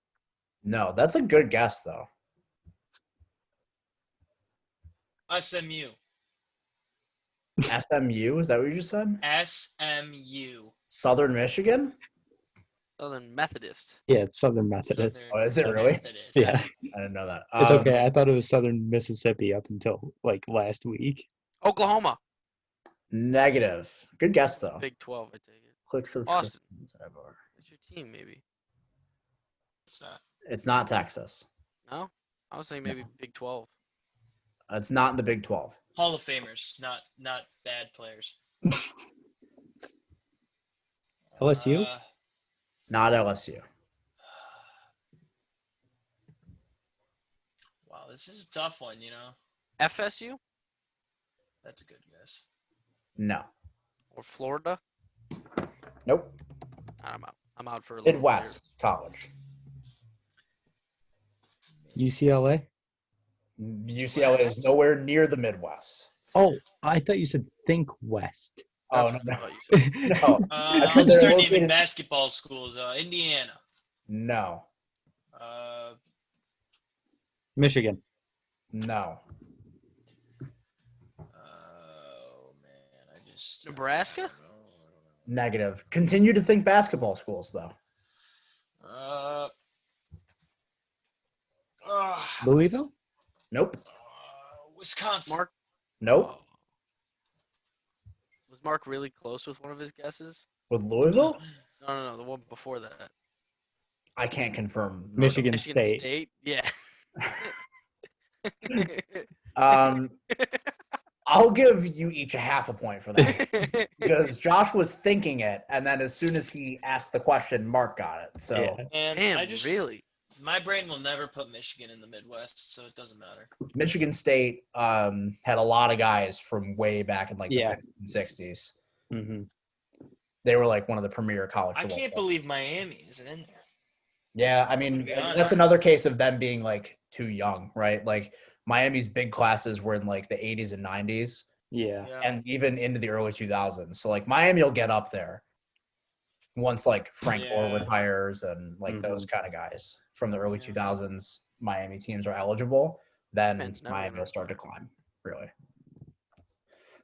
No, that's a good guess, though. SMU. SMU, is that what you just said? SMU. Southern Michigan? Southern Methodist. Yeah, it's Southern Methodist. Southern Oh, is it really? Methodist. Yeah, I didn't know that. it's okay. I thought it was Southern Mississippi up until like last week. Oklahoma. Negative. Good guess, though. Big 12, I take it. Click subscribe. Austin. It's your team, maybe. It's not. It's not Texas. No? I was saying maybe Big 12. It's not in the Big 12. Hall of Famers, not bad players. LSU? Not LSU. Wow, this is a tough one, you know. FSU That's a good guess. No. or Florida? Nope. I'm out. I'm out for a little Midwest College. UCLA? UCLA is nowhere near the Midwest. Oh, I thought you said Think West. Oh, That's no, what I thought you said. no. I'll they're start naming located- basketball schools. Indiana. No. Michigan. No. Oh man, I just Nebraska? I don't know. Negative. Continue to think basketball schools, though. Louisville? Nope. Wisconsin. Mark? Nope. Oh. Was Mark really close with one of his guesses? With Louisville? No, the one before that. I can't confirm. Michigan Michigan State. State? Yeah. I'll give you each a half a point for that because Josh was thinking it, and then as soon as he asked the question, Mark got it. So Yeah. And Damn, I just really? my brain will never put Michigan in the Midwest, so it doesn't matter. Michigan State had a lot of guys from way back in like Yeah. the 50s and 60s. Mm-hmm. They were like one of the premier college I football can't players. believe Miami isn't in there. Yeah, I To mean, be that's honest. another case of them being like too young, right? Like Miami's big classes were in like the 80s and 90s Yeah. and even into the early 2000s. So like Miami will get up there once like Frank Gore Yeah. retires and like those Mhm. kind of guys from the early Yeah. 2000s Miami teams are eligible, then Depends, never Miami gonna will start to retire. climb, really.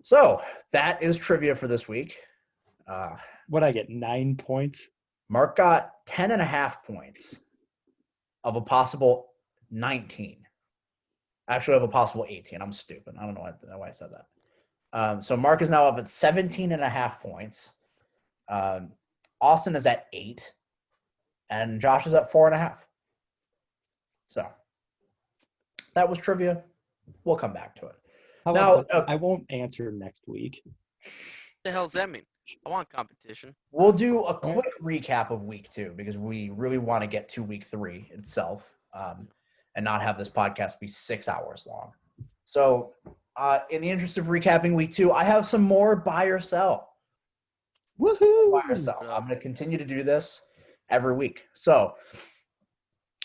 So that is trivia for this week. What I get 9 points. Mark got 10.5 points of a possible 19. Actually, of a possible 18. I'm stupid. I don't know why I said that. So Mark is now up at 17.5 points. Austin is at 8. And Josh is at 4.5. So that was trivia. We'll come back to it. How Now, about I won't answer next week. What the hell does that mean? I want competition. We'll do a quick recap of week 2 because we really want to get to week 3 itself and not have this podcast be 6 hours long. So in the interest of recapping week 2, I have some more buy or sell. Woohoo! Buy or sell. I'm going to continue to do this every week. So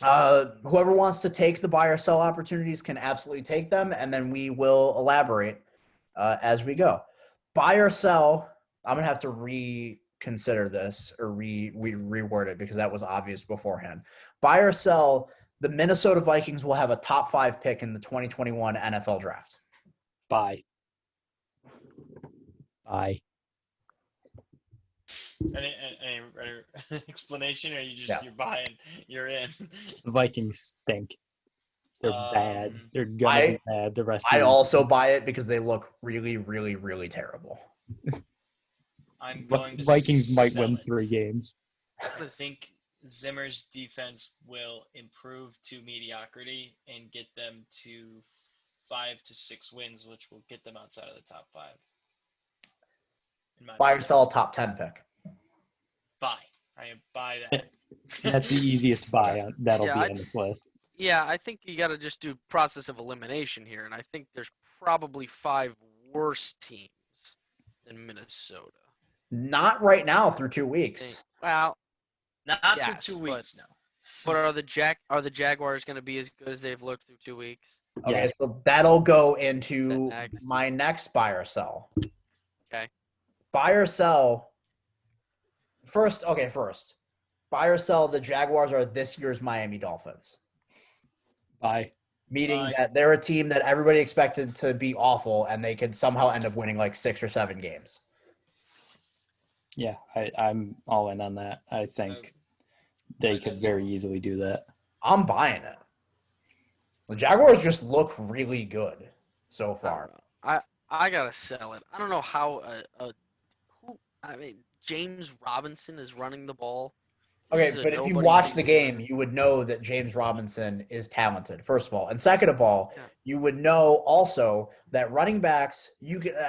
whoever wants to take the buy or sell opportunities can absolutely take them, and then we will elaborate as we go. Buy or sell, I'm going to have to reconsider this or reword it because that was obvious beforehand. Buy or sell, the Minnesota Vikings will have a top 5 pick in the 2021 NFL draft. Bye. Bye. Any explanation, or you're buying, you're in? The Vikings stink. They're bad. They're gonna be bad the rest of I the also buy it because they look really, really, really terrible. I'm going to Vikings might sell win it. 3 games. I think Zimmer's defense will improve to mediocrity and get them to 5 to 6 wins, which will get them outside of the top 5. Buy or sell a top 10 pick. Buy. I buy that. That's the easiest buy that'll be on this list. Yeah, I think you got to just do process of elimination here, and I think there's probably 5 worse teams than Minnesota. Not right now through 2 weeks. Well, Not yes, through 2 weeks, no. but are the Jaguars going to be as good as they've looked through 2 weeks? Okay, Yes. so that'll go into Next. my next buy or sell. Okay. Buy or sell. First. Buy or sell, the Jaguars are this year's Miami Dolphins. Bye. Meaning Bye. that they're a team that everybody expected to be awful, and they could somehow end up winning like 6 or 7 games. Yeah, I'm all in on that. I think they could very easily do that. I'm buying it. The Jaguars just look really good so far. I gotta sell it. I don't know how James Robinson is running the ball. Okay, but if you watch the game, you would know that James Robinson is talented, first of all. And second of all, you would know also that running backs,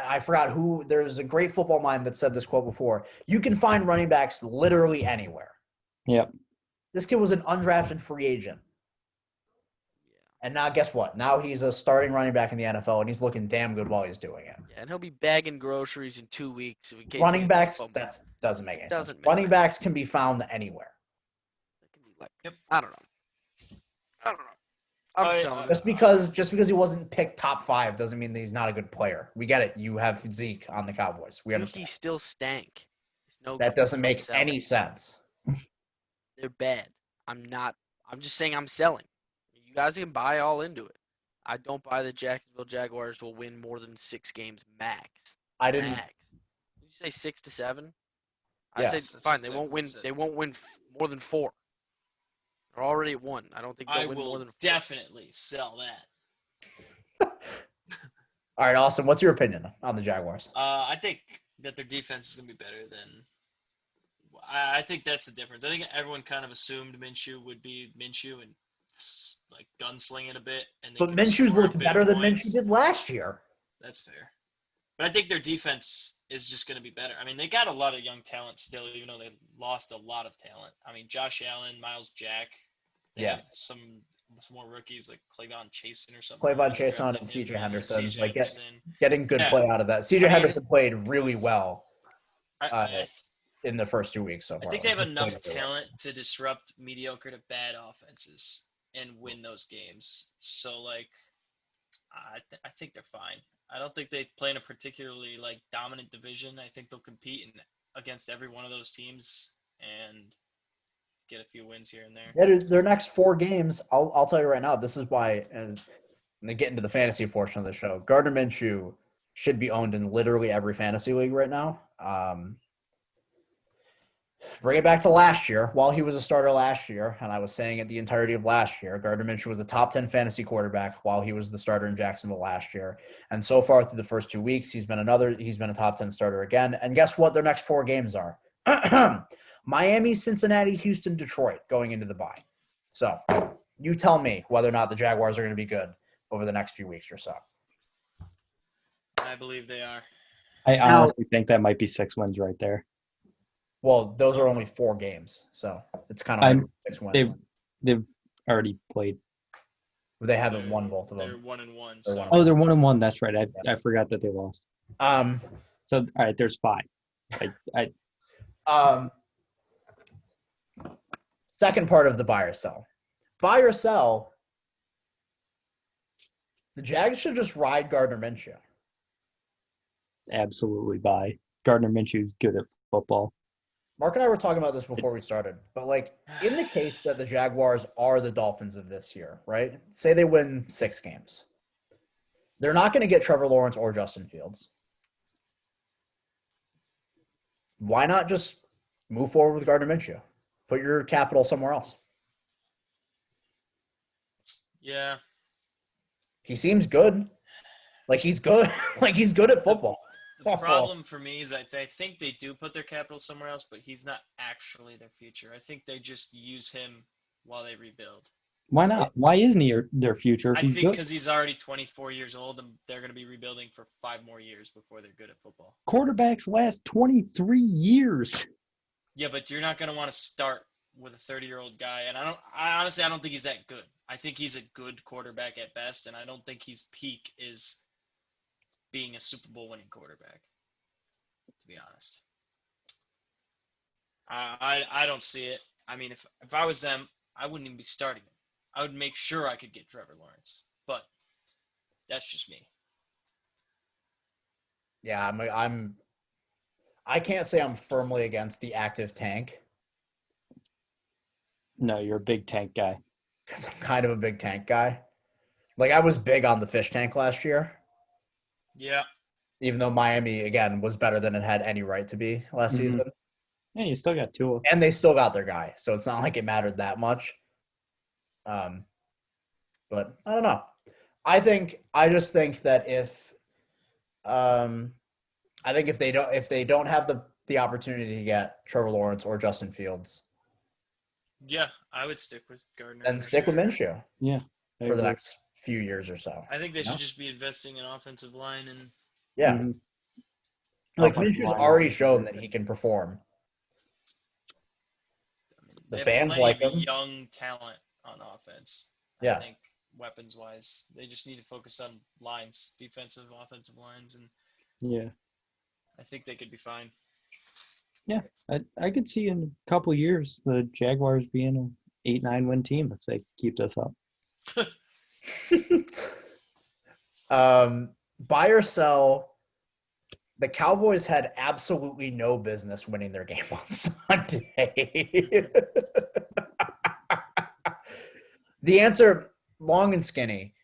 I forgot who, there's a great football mind that said this quote before. You can find running backs literally anywhere. Yep. This kid was an undrafted free agent. And now guess what? Now he's a starting running back in the NFL, and he's looking damn good while he's doing it. Yeah, and he'll be bagging groceries in 2 weeks. In case Running backs, that doesn't make any sense. Running backs can be found anywhere. I don't know. I'm selling it. Just because he wasn't picked top 5 doesn't mean that he's not a good player. We get it. You have Zeke on the Cowboys. We understand. He still stank. That doesn't make any sense. They're bad. I'm just saying I'm selling. You guys can buy all into it. I don't buy the Jacksonville Jaguars will win more than 6 games max. I didn't. Max. Did you say 6 to 7? Yes. I said fine. They won't win. They won't win more than 4. They're already at 1. I don't think they'll win more than 4. Definitely sell that. All right, Austin, what's your opinion on the Jaguars? I think that their defense is going to be better than – I think that's the difference. I think everyone kind of assumed Minshew would be Minshew and like gunslinging a bit. But Minshew's looked better than Minshew did last year. That's fair. But I think their defense is just going to be better. I mean, they got a lot of young talent still, even though they lost a lot of talent. I mean, Josh Allen, Miles Jack. They have some more rookies like Clayvon Chasen or something. Clayvon They Chasen drafted and him, CJ Henderson. C.J. Like Henderson. getting good play out of that. CJ Henderson played really well in the first 2 weeks so far. I think they have enough talent to disrupt mediocre to bad offenses and win those games. So, like, I think they're fine. I don't think they play in a particularly, like, dominant division. I think they'll compete against every one of those teams and get a few wins here and there. Yeah, their next 4 games, I'll tell you right now, this is why, and to get into the fantasy portion of the show, Gardner Minshew should be owned in literally every fantasy league right now. Bring it back to last year. While he was a starter last year, and I was saying it the entirety of last year, Gardner Minshew was a top 10 fantasy quarterback while he was the starter in Jacksonville last year. And so far through the first 2 weeks, he's been a top 10 starter again. And guess what their next 4 games are? Miami, Cincinnati, Houston, Detroit going into the bye. So you tell me whether or not the Jaguars are going to be good over the next few weeks or so. I believe they are. I honestly think that might be 6 wins right there. Well, those are only 4 games, so it's kind of like 6 wins. They've already played. They haven't won both of them. They're 1-1. They're 1-1. Oh, they're 1-1. That's right. I forgot that they lost. So all right, there's 5. Second part of the buy or sell. Buy or sell. The Jags should just ride Gardner Minshew. Absolutely buy. Gardner Minshew's good at football. Mark and I were talking about this before we started, but like in the case that the Jaguars are the Dolphins of this year, right? Say they win 6 games. They're not going to get Trevor Lawrence or Justin Fields. Why not just move forward with Gardner Minshew? Put your capital somewhere else. Yeah. He seems good. Like he's good. Like he's good at football. The problem for me is I think they do put their capital somewhere else, but he's not actually their future. I think they just use him while they rebuild. Why not? Why isn't he their future? I think because he's already 24 years old and they're going to be rebuilding for 5 more years before they're good at football. Quarterbacks last 23 years. Yeah, but you're not going to want to start with a 30-year-old guy. And I honestly don't think he's that good. I think he's a good quarterback at best, and I don't think his peak is being a Super Bowl winning quarterback, to be honest. I don't see it. I mean, if I was them, I wouldn't even be starting him. I would make sure I could get Trevor Lawrence, but that's just me. Yeah, I can't say I'm firmly against the active tank. No, you're a big tank guy. Because I'm kind of a big tank guy. Like I was big on the fish tank last year. Yeah. Even though Miami, again, was better than it had any right to be last season. Yeah, you still got Tua. And they still got their guy. So it's not like it mattered that much. But I don't know. I just think that if they don't have the opportunity to get Trevor Lawrence or Justin Fields. Yeah, I would stick with Gardner. And stick with Minshew. Yeah. For the next few years or so. I think they should just be investing in offensive line and yeah. Mm-hmm. Like Minshew's already shown that he can perform. The fans like him. Young talent on offense. Yeah. I think weapons-wise, they just need to focus on lines, defensive, offensive lines, and yeah, I think they could be fine. Yeah, I could see in a couple of years the Jaguars being an 8-9 win team if they keep this up. Buy or sell. The Cowboys had absolutely no business winning their game on Sunday. The answer, long and skinny.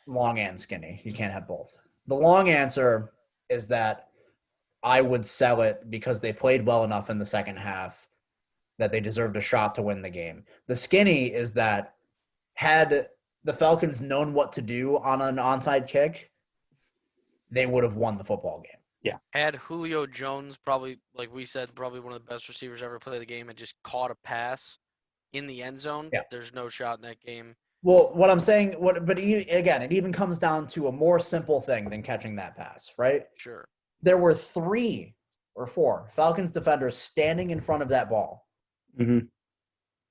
Long and skinny. You can't have both. The long answer is that I would sell it because they played well enough in the second half that they deserved a shot to win the game. The skinny is that had the Falcons known what to do on an onside kick, they would have won the football game. Yeah. Had Julio Jones, probably, like we said, probably one of the best receivers ever play the game, and just caught a pass in the end zone, there's no shot in that game. Well, what I'm saying, again, it even comes down to a more simple thing than catching that pass, right? Sure. There were 3 or 4 Falcons defenders standing in front of that ball,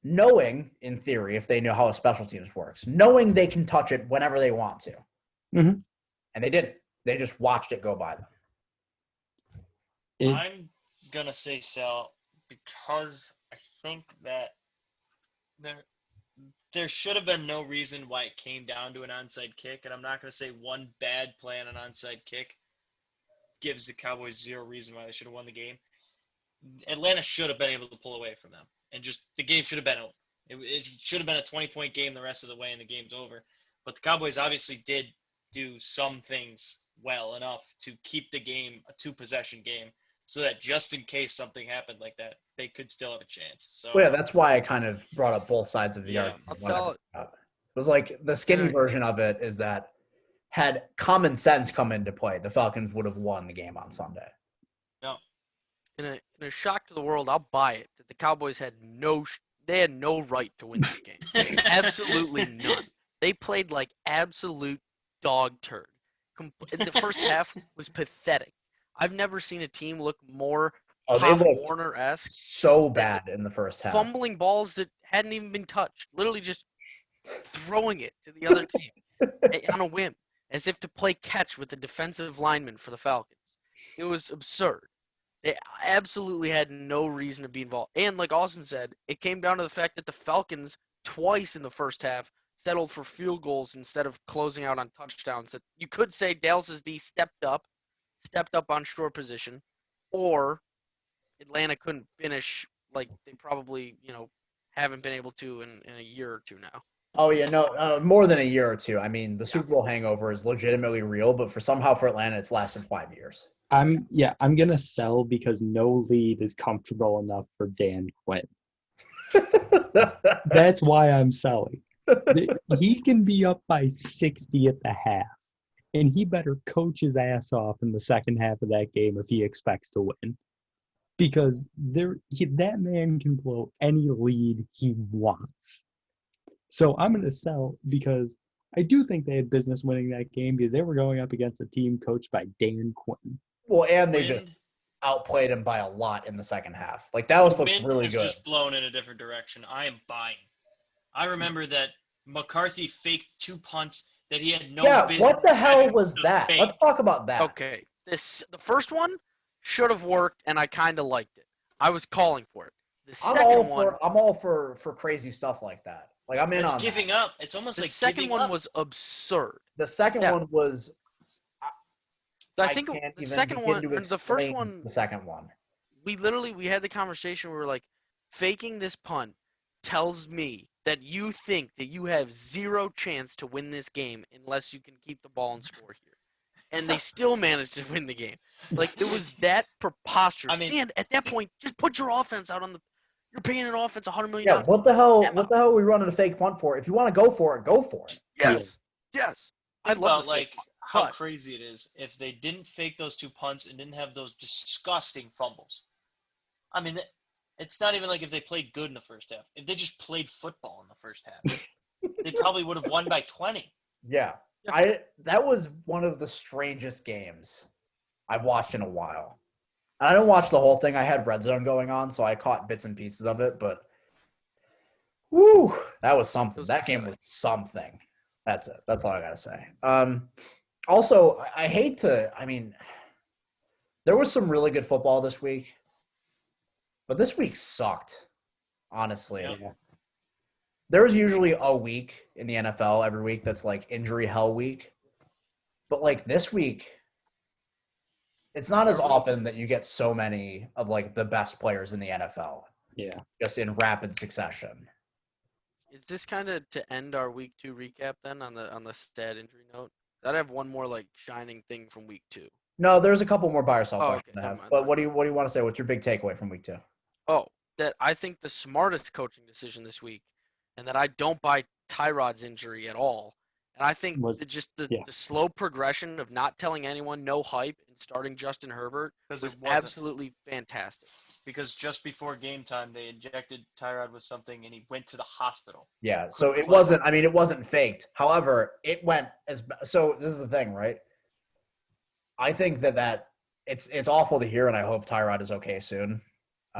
knowing, in theory, if they know how a special teams works, knowing they can touch it whenever they want to. And they didn't. They just watched it go by them. I'm going to say Sal because I think that there should have been no reason why it came down to an onside kick, and I'm not going to say one bad play on an onside kick gives the Cowboys zero reason why they should have won the game. Atlanta should have been able to pull away from them, and just the game should have been over. It should have been a 20-point game the rest of the way, and the game's over. But the Cowboys obviously did do some things well enough to keep the game a 2-possession game, so that just in case something happened like that, they could still have a chance. So yeah, that's why I kind of brought up both sides of the argument. It was like the skinny version of it is that had common sense come into play, the Falcons would have won the game on Sunday. No. In a shock to the world, I'll buy it that the Cowboys had no right to win that game. Absolutely none. They played like absolute dog turd. The first half was pathetic. I've never seen a team look more Pop Warner-esque. So bad in the first half. Fumbling balls that hadn't even been touched. Literally just throwing it to the other team on a whim, as if to play catch with the defensive lineman for the Falcons. It was absurd. They absolutely had no reason to be involved. And like Austin said, it came down to the fact that the Falcons twice in the first half settled for field goals instead of closing out on touchdowns. That you could say Dallas' D stepped up on short position, or Atlanta couldn't finish like they probably, haven't been able to in a year or two now. Oh, yeah, no, more than a year or two. I mean, the Super Bowl hangover is legitimately real, but for Atlanta, it's lasted 5 years. I'm going to sell because no lead is comfortable enough for Dan Quinn. That's why I'm selling. He can be up by 60 at the half, and he better coach his ass off in the second half of that game if he expects to win. Because that man can blow any lead he wants. So I'm going to sell because I do think they had business winning that game because they were going up against a team coached by Dan Quinn. Well, and they just outplayed him by a lot in the second half. Like, that was really good. Just blown in a different direction. I am buying. I remember that McCarthy faked 2 punts that he had no business. What the hell was that? Fake. Let's talk about that. Okay. The first one should have worked, and I kind of liked it. I was calling for it. I'm all for crazy stuff like that. Like, I'm in on giving up. It's almost like the second one was absurd. The second one was. I think the second one, the first one, the second one. We had the conversation where we're like, faking this punt tells me that you think that you have zero chance to win this game unless you can keep the ball and score here. And they still managed to win the game. Like, it was that preposterous. I mean, and at that point, just put your offense out on the. You're paying an offense $100 million. Yeah, what the hell? What the hell are we running a fake punt for? If you want to go for it, go for it. Yes. I love how crazy it is if they didn't fake those 2 punts and didn't have those disgusting fumbles. I mean, it's not even like if they played good in the first half. If they just played football in the first half, they probably would have won by 20. Yeah. That was one of the strangest games I've watched in a while. I didn't watch the whole thing. I had Red Zone going on, so I caught bits and pieces of it. But, whoo, that was something. That game was something. That's it. That's all I got to say. Also, I hate to – I mean, there was some really good football this week. But this week sucked, honestly. Yeah. There's usually a week in the NFL every week that's like injury hell week. But like this week, it's not as often that you get so many of like the best players in the NFL. Yeah. Just in rapid succession. Is this kind of to end our week 2 recap then on the stat injury note? I'd have one more like shining thing from week 2. No, there's a couple more buy or sell questions okay, I have. But what do you want to say? What's your big takeaway from week 2? Oh, that I think the smartest coaching decision this week, and that I don't buy Tyrod's injury at all, And I think Was- the yeah. slow progression of not telling anyone, no hype, and starting Justin Herbert Because was it wasn't. absolutely fantastic. Because just before game time, they injected Tyrod with something, and he went to the hospital. Yeah, so Couldn't it play. wasn't. I mean, it wasn't faked. However, it went as. So this is the thing, right? I think that it's awful to hear, and I hope Tyrod is okay soon.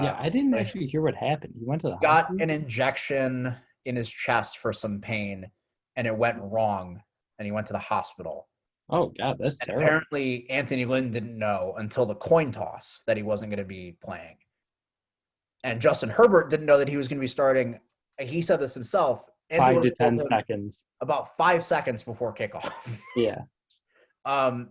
Yeah, I didn't He actually hear what happened. He went to the got hospital. an injection in his chest for some pain, and it went wrong, and he went to the hospital. Oh God, that's And terrible. apparently, Anthony Lynn didn't know until the coin toss that he wasn't going to be playing. And Justin Herbert didn't know that he was going to be starting. He said this himself. Anthony 5 to Lynn told 10 him seconds. about 5 seconds before kickoff. Yeah.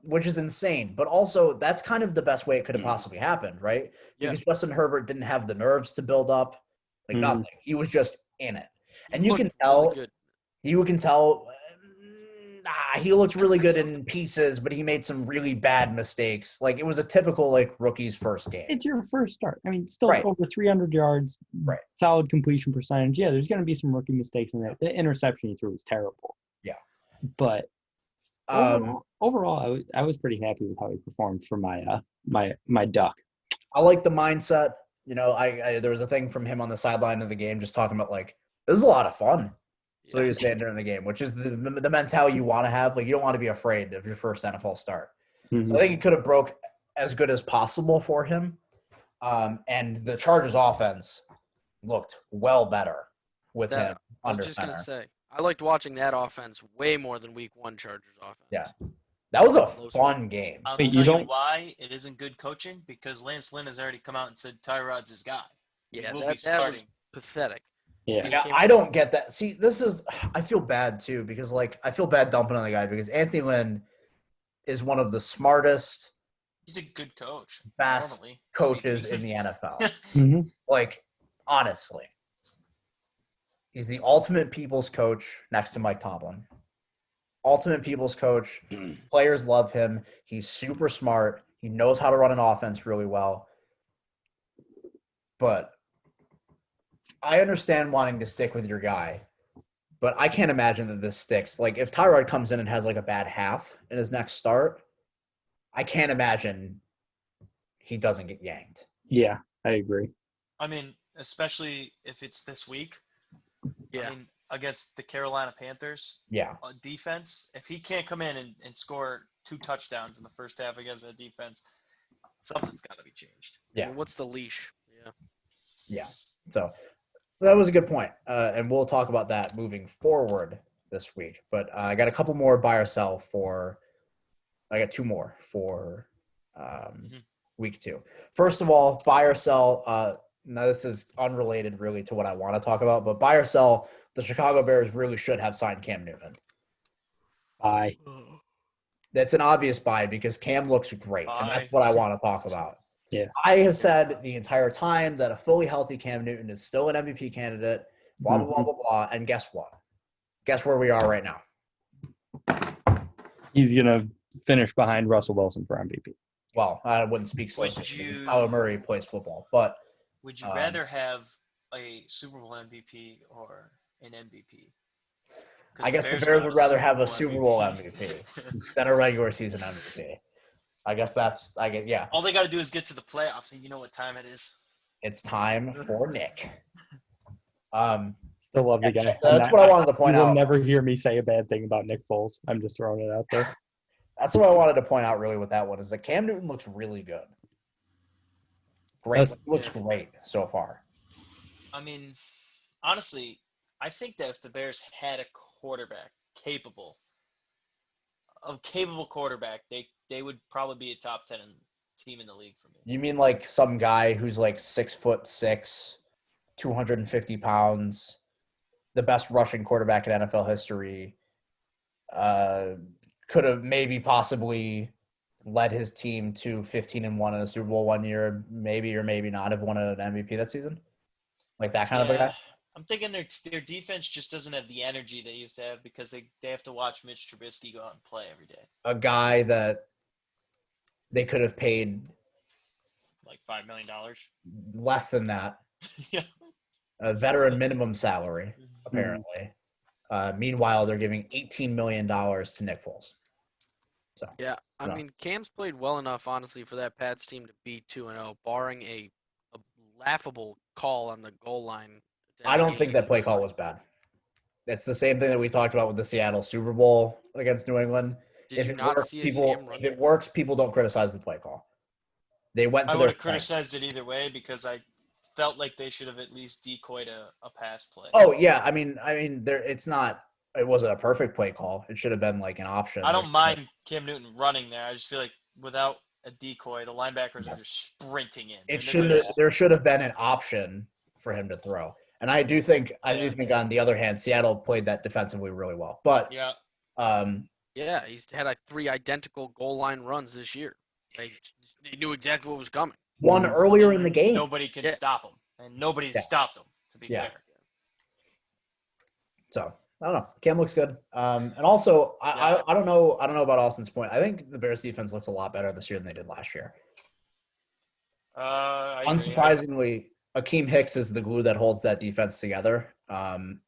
Which is insane. But also, that's kind of the best way it could have possibly happened, right? Yeah. Because Justin Herbert didn't have the nerves to build up, like Mhm. nothing. He was just in it. And He you can looked tell, really good. he looked really good in pieces, but he made some really bad mistakes. Like, it was a typical, like, rookie's first game. It's your first start. I mean, still Right. over 300 yards, Right. solid completion percentage. Yeah, there's going to be some rookie mistakes in there. The interception he threw was terrible. Yeah. But overall, I was pretty happy with how he performed for my duck. I like the mindset. You know, I there was a thing from him on the sideline of the game just talking about, like, this is a lot of fun. So he was saying during the game, which is the mentality you want to have. Like, you don't want to be afraid of your first NFL start. Mhm. So I think it could have broke as good as possible for him. And the Chargers offense looked well better with him I was under just center. gonna say, I liked watching that offense way more than Week 1 Chargers offense. Yeah. That was a Close. fun game. I'll Wait, tell you you don't- why it isn't good coaching, because Lance Lynn has already come out and said Tyrod's his guy. Yeah, will be that was starting. pathetic. Yeah. Yeah, came I out- don't get that. See, this is – I feel bad too because, like, I feel bad dumping on the guy because Anthony Lynn is one of the smartest He's a good coach. Best normally coaches speaking. in the NFL. Mhm. Like, honestly. He's the ultimate people's coach next to Mike Tomlin. Ultimate people's coach. Players love him. He's super smart. He knows how to run an offense really well. But I understand wanting to stick with your guy, but I can't imagine that this sticks. Like, if Tyrod comes in and has, like, a bad half in his next start, I can't imagine he doesn't get yanked. Yeah, I agree. I mean, especially if it's this week. Yeah. I mean, against the Carolina Panthers Yeah. defense, if he can't come in and score 2 touchdowns in the first half against that defense, something's got to be changed. Yeah. I mean, what's the leash? Yeah. Yeah. So that was a good point. And we'll talk about that moving forward this week. But I got a couple more buy or sell for – I got 2 more for week 2. First of all, buy or sell now this is unrelated really to what I want to talk about, but buy or sell, the Chicago Bears really should have signed Cam Newton. Bye. That's an obvious buy because Cam looks great, and that's what I want to talk about. Yeah. I have said the entire time that a fully healthy Cam Newton is still an MVP candidate, blah, blah, blah, blah, blah. And guess what? Guess where we are right now? He's going to finish behind Russell Wilson for MVP. Well, I wouldn't speak so Would soon. you- Kyler Murray plays football, but Would you rather have a Super Bowl MVP or an MVP? I guess the Bears got would rather have a Super Bowl MVP than a regular season MVP. I guess yeah. All they got to do is get to the playoffs, and you know what time it is. It's time for Nick. Still love the guy. That's what I wanted to point You will out. never hear me say a bad thing about Nick Foles. I'm just throwing it out there. That's what I wanted to point out really with that one is that Cam Newton looks really good. Great. Looks great so far. I mean, honestly, I think that if the Bears had a quarterback capable quarterback, they would probably be a top 10 team in the league for me. You mean like some guy who's like 6'6", 250 pounds, the best rushing quarterback in NFL history, could have maybe possibly led his team to 15-1 in the Super Bowl one year, maybe or maybe not have won an MVP that season? Like that kind of a guy? I'm thinking their defense just doesn't have the energy they used to have because they have to watch Mitch Trubisky go out and play every day. A guy that they could have paid Like $5 million. less than that. Yeah. A veteran minimum salary, apparently. Meanwhile, they're giving $18 million to Nick Foles. So Yeah, I mean, Cam's played well enough, honestly, for that Pats team to be 2-0, barring a laughable call on the goal line. I don't think that play call was bad. It's the same thing that we talked about with the Seattle Super Bowl against New England. Did you not see it? If it works, people don't criticize the play call. They went to I their would have criticized it either way because I felt like they should have at least decoyed a pass play. Oh yeah, I mean, it's not. It wasn't a perfect play call. It should have been like an option. I don't mind Cam Newton running there. I just feel like without a decoy, the linebackers are just sprinting in. There should have been an option for him to throw. And I do think on the other hand, Seattle played that defensively really well. But he's had like 3 identical goal line runs this year. They knew exactly what was coming. One earlier in the game. Nobody can stop him, and nobody stopped him. To be fair. So I don't know. Cam looks good. And also, I don't know about Austin's point. I think the Bears defense looks a lot better this year than they did last year. Unsurprisingly, Akeem Hicks is the glue that holds that defense together. And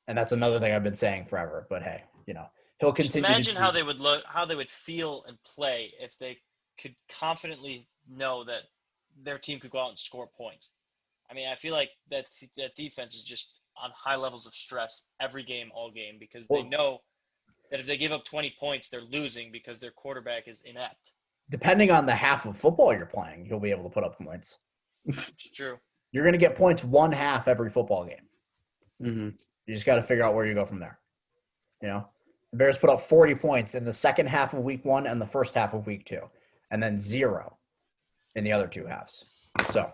that's another thing I've been saying forever. But hey, he'll continue. Just imagine how they would look, how they would feel and play if they could confidently know that their team could go out and score points. I mean, I feel like that defense is just on high levels of stress every game, all game, because they know that if they give up 20 points, they're losing because their quarterback is inept. Depending on the half of football you're playing, you'll be able to put up points. It's true. You're going to get points one half every football game. Mm-hmm. You just got to figure out where you go from there. The Bears put up 40 points in the second half of week 1 and the first half of week 2, and then 0 in the other 2 halves. So,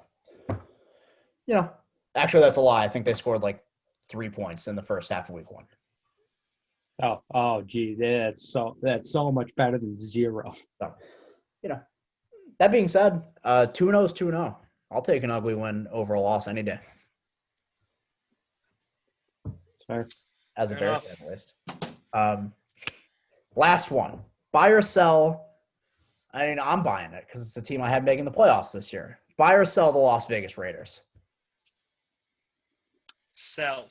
actually that's a lie. I think they scored like 3 points in the first half of week 1. Gee, that's so much better than 0. So, that being said, 2-0 is 2-0. I'll take an ugly win over a loss any day. Sorry. As a Bears fan, at least. Last one. Buy or sell. I mean, I'm buying it because it's a team I have making the playoffs this year. Buy or sell the Las Vegas Raiders. Sell.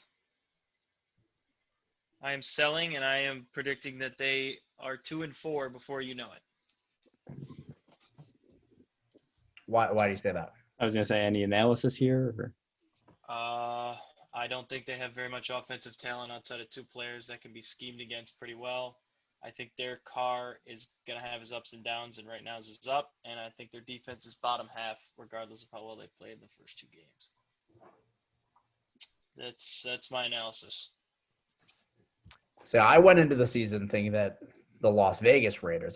I am selling, and I am predicting that they are 2-4 before you know it. Why do you say that? I was going to say, any analysis here? Or? I don't think they have very much offensive talent outside of 2 players that can be schemed against pretty well. I think their Carr is going to have his ups and downs, and right now is up. And I think their defense is bottom half, regardless of how well they played in the first 2 games. That's my analysis. So I went into the season thinking that the Las Vegas Raiders.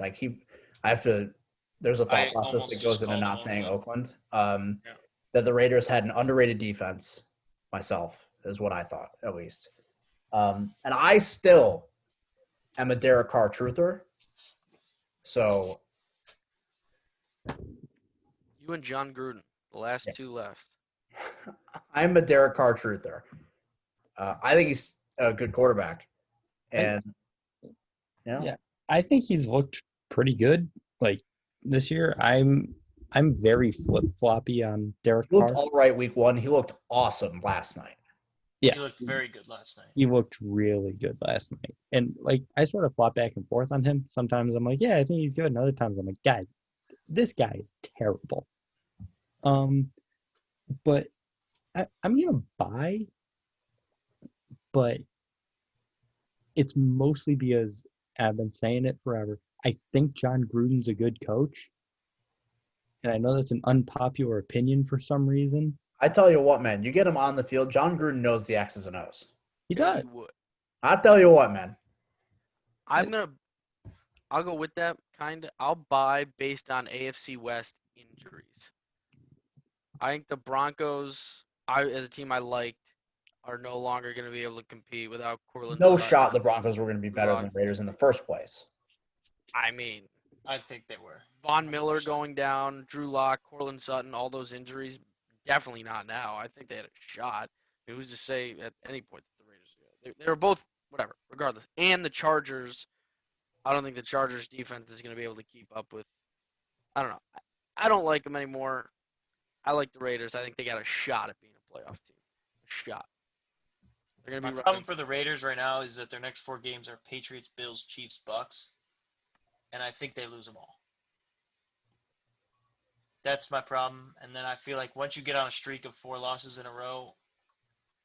There's a thought process that goes into not saying Oakland. That the Raiders had an underrated defense. Myself is what I thought, at least. And I still am a Derek Carr truther. So you and John Gruden, the last 2 left. I'm a Derek Carr truther. I think he's a good quarterback. And I think he's looked pretty good like this year. I'm very flip-floppy on Derek Carr. He looked all right week 1. He looked awesome last night. Yeah. He looked very good last night. He looked really good last night. And I sort of flop back and forth on him. Sometimes I'm like, yeah, I think he's good. And other times I'm like, guys, this guy is terrible. But I'm going to buy, but it's mostly because I've been saying it forever. I think John Gruden's a good coach. And I know that's an unpopular opinion for some reason. I tell you what, man, you get him on the field, John Gruden knows the X's and O's. He does. I tell you what, man. I'll go with that kind of. I'll buy based on AFC West injuries. I think the Broncos, as a team I liked, are no longer going to be able to compete without Courtland No Sutton. shot the Broncos were going to be better than the Raiders in the first place. I mean, I think they were. Von Miller going down, Drew Lock, Courtland Sutton, all those injuries, definitely not now. I think they had a shot. Who's to say at any point that the Raiders, they were both, whatever, regardless. And the Chargers, I don't think the Chargers defense is going to be able to keep up with, I don't know. I don't like them anymore. I like the Raiders. I think they got a shot at being a playoff team. A shot. They're My gonna be problem running. for the Raiders right now is that their next 4 games are Patriots, Bills, Chiefs, Bucks, and I think they lose them all. That's my problem. And then I feel like once you get on a streak of 4 losses in a row,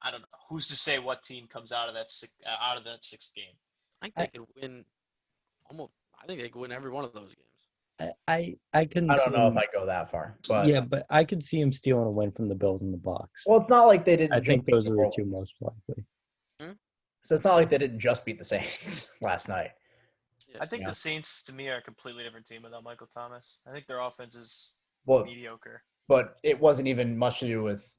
I don't know. Who's to say what team comes out of that sixth game? I think they could win almost. I think they could win every one of those games. I couldn't I don't see know if him. I go that far, but Yeah, but I could see him stealing a win from the Bills and the Bucks. well, it's not like they didn't. I just think beat those are the Orleans. two most likely. So it's not like they didn't just beat the Saints last night. I think Yeah. the Saints, to me, are a completely different team without Michael Thomas. I think their offense is Well, mediocre. but it wasn't even much to do with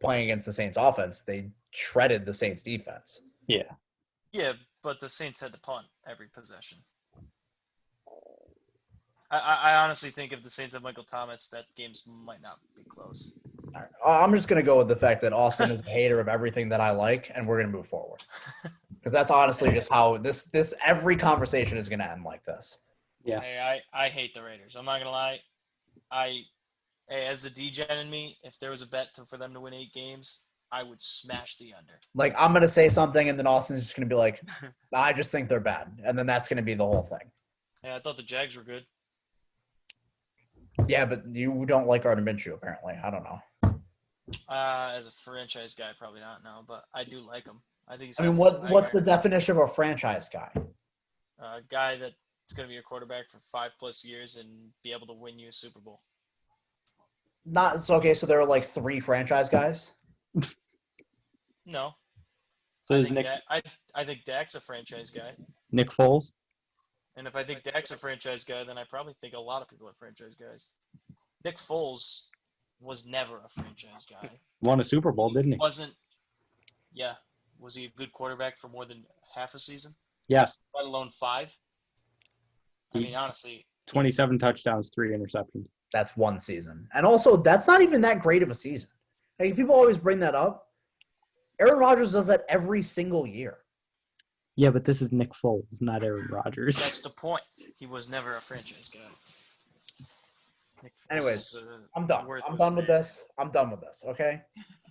playing against the Saints offense. They shredded the Saints defense. Yeah. Yeah, but the Saints had to punt every possession. I honestly think if the Saints have Michael Thomas, that games might not be close. All right. I'm just going to go with the fact that Austin is a hater of everything that I like, and we're going to move forward. Because that's honestly just how this every conversation is going to end like this. Yeah. Hey, I hate the Raiders. I'm not gonna lie. As the DGen in me, if there was a bet for them to win 8 games, I would smash the under. Like, I'm going to say something, and then Austin's just going to be like, I just think they're bad. And then that's going to be the whole thing. Yeah, I thought the Jags were good. Yeah, but you don't like Artem Minshew, apparently. I don't know. As a franchise guy, probably not now, but I do like him. I think he's. I mean, got the what's the swagger. definition of a franchise guy? A guy that's going to be your quarterback for 5+ years and be able to win you a Super Bowl. Not so okay. So there are like 3 franchise guys. No, So I is think Nick I think Dak's a franchise guy, Nick Foles? and if I think Dak's a franchise guy, then I probably think a lot of people are franchise guys. Nick Foles was never a franchise guy. Won a Super Bowl, didn't he? Wasn't. Yeah, was he a good quarterback for more than half a season? Yes. Let alone 5. I He- mean, honestly, 27 touchdowns, 3 interceptions. That's one season. And also, that's not even that great of a season. Like, people always bring that up. Aaron Rodgers does that every single year. Yeah, but this is Nick Foles, not Aaron Rodgers. that's the point. He was never a franchise guy. Nick Foles Anyways, is a I'm done. I'm worthless done with man. this. I'm done with this, okay?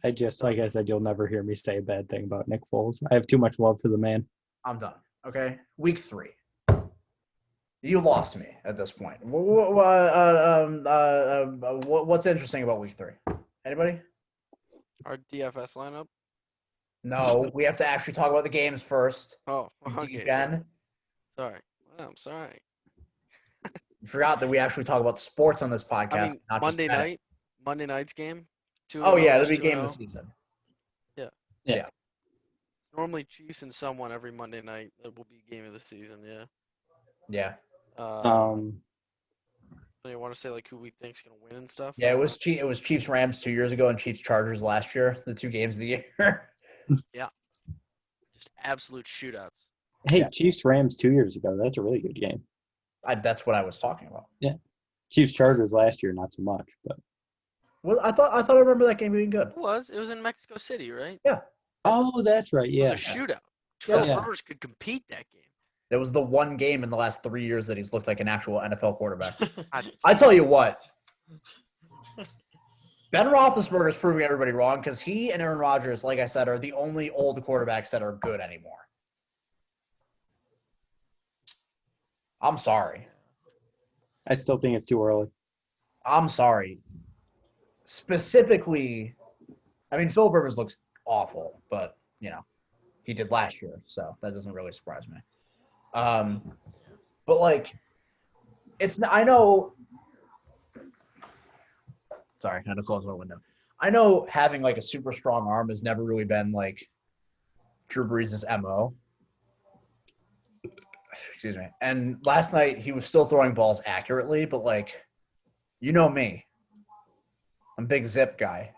Like I said, you'll never hear me say a bad thing about Nick Foles. I have too much love for the man. I'm done, okay? Week 3. You lost me at this point. What's interesting about week 3? Anybody? Our DFS lineup. No, we have to actually talk about the games first. Oh, okay. Jen, Sorry. Well, I'm sorry. you forgot that we actually talk about sports on this podcast. I mean, not just Monday betting. night. Monday night's game. Oh, yeah, it'll 2-0, be game of the 2-0. season. Normally Chiefs and someone every Monday night. That will be game of the season. Yeah. Yeah. You want to say like who we think's gonna win and stuff? Yeah, it was Chiefs Rams 2 years ago and Chiefs Chargers last year, the 2 games of the year. Just absolute shootouts. Hey, Yeah. Chiefs Rams 2 years ago. That's a really good game. That's what I was talking about. Chiefs Chargers last year, not so much, but Well, I thought I remember that game being good. It was in Mexico City, right? oh, that's right. It Yeah. was a shootout. Yeah. Philip Yeah. Rivers could compete that game. It was the one game in the last 3 years that he's looked like an actual NFL quarterback. I- I tell you what, Ben Roethlisberger is proving everybody wrong because he and Aaron Rodgers, like I said, are the only old quarterbacks that are good anymore. I'm sorry. I still think it's too early. I'm sorry. Specifically, I mean, Philip Rivers looks awful, but, he did last year, so that doesn't really surprise me. But, like, I know – sorry, I had to close my window. I know having, like, a super strong arm has never really been, like, Drew Brees' MO. Excuse me. And last night he was still throwing balls accurately, but, like, you know me. I'm a big zip guy.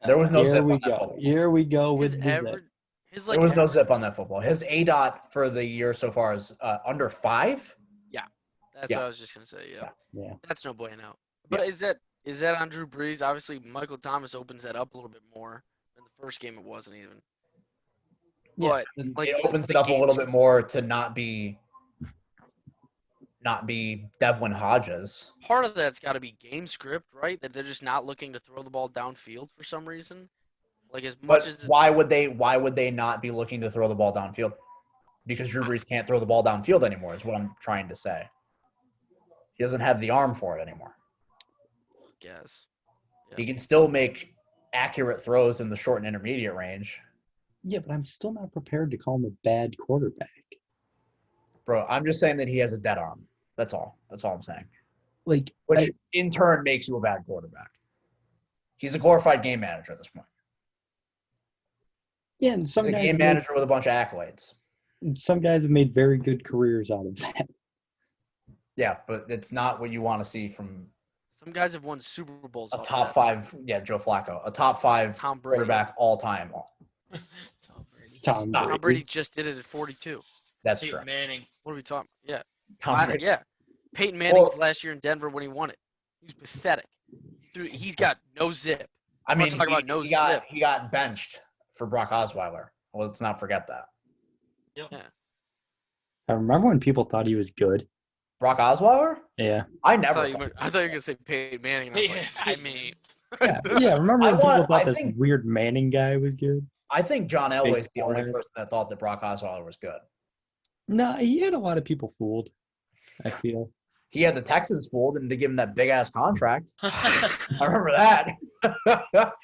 There was no zip on that football. Here we go with His the zip. average, his There like was no average- zip on that football. His ADOT for the year so far is under 5. That's Yeah. what I was just gonna say. Yeah, Yeah. that's no bueno. But is that on Drew Brees? Obviously, Michael Thomas opens that up a little bit more. In the first game, it wasn't even. Yeah. But like It what's opens the it up a game little bit script? more to not be Devlin Hodges. Part of that's got to be game script, right? That they're just not looking to throw the ball downfield for some reason. Like as much But as why would they not be looking to throw the ball downfield? Because Drew Brees can't throw the ball downfield anymore, is what I'm trying to say. He doesn't have the arm for it anymore. guess. He can still make accurate throws in the short and intermediate range. Yeah, but I'm still not prepared to call him a bad quarterback. Bro, I'm just saying that he has a dead arm. That's all. That's all I'm saying. Like, Which in turn makes you a bad quarterback. He's a glorified game manager at this point. yeah, and He's a game manager with a bunch of accolades. some guys have made very good careers out of that. Yeah, but it's not what you want to see from Some guys have won Super Bowls. a off top that. five. Yeah, Joe Flacco, a top five Tom Brady. quarterback all time. Tom Brady. Tom Tom Brady just did it at 42. That's Peyton true. Manning. What are we talking? Yeah, Tom Brady. yeah. Peyton Manning was Well- last year in Denver when he won it. He was pathetic. He's got no zip. I mean, talk about no he zip. got benched for Brock Osweiler. Well, let's not forget that. Yep. Yeah. I remember when people thought he was good. Brock Osweiler? Yeah. I I never. thought you were gonna say Peyton Manning. And I was like, I Peyton mean, Yeah. Remember when people thought I this think- weird Manning guy was good? I think John Elway's the only forehead. person that thought that Brock Osweiler was good. No, he had a lot of people fooled, I feel. He had the Texans fooled and to give him that big ass contract. I remember that.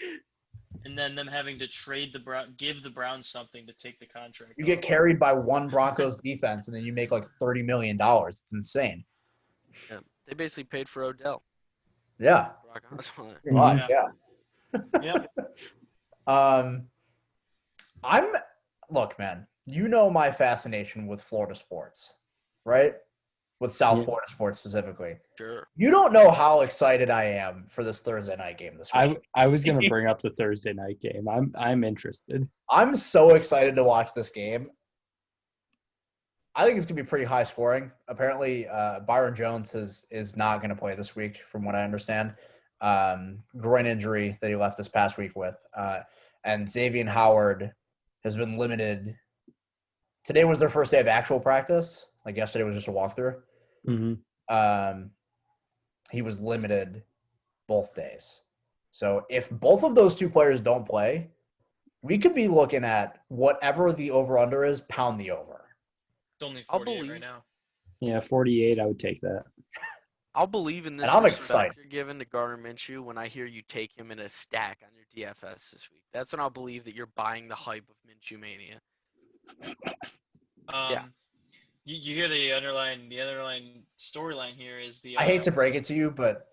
And then them having to give the Browns something to take the contract. You get off. carried by one Broncos defense and then you make like $30 million. It's insane. yeah, they basically paid for Odell. Yeah. Brock Osweiler. Mhm. Yeah. Yep. Look, man, you know my fascination with Florida sports, right? With South Yeah. Florida sports specifically. Sure. You don't know how excited I am for this Thursday night game this week. I was gonna bring up the Thursday night game. I'm interested. I'm so excited to watch this game. I think it's going to be pretty high scoring. Apparently, Byron Jones is not going to play this week, from what I understand. Groin injury that he left this past week with. And Xavier Howard has been limited. Today was their first day of actual practice. Like yesterday was just a walkthrough. Mm-hmm. He was limited both days. So if both of those two players don't play, we could be looking at whatever the over-under is, pound the over. It's only I'll 48 believe. right now. Yeah, 48. I would take that. I'll believe in this. And I'm respect excited. You're giving to Gardner Minshew when I hear you take him in a stack on your DFS this week. That's when I'll believe that you're buying the hype of Minshew mania. Yeah. You hear the underlying storyline here is the. I hate to break it to you, but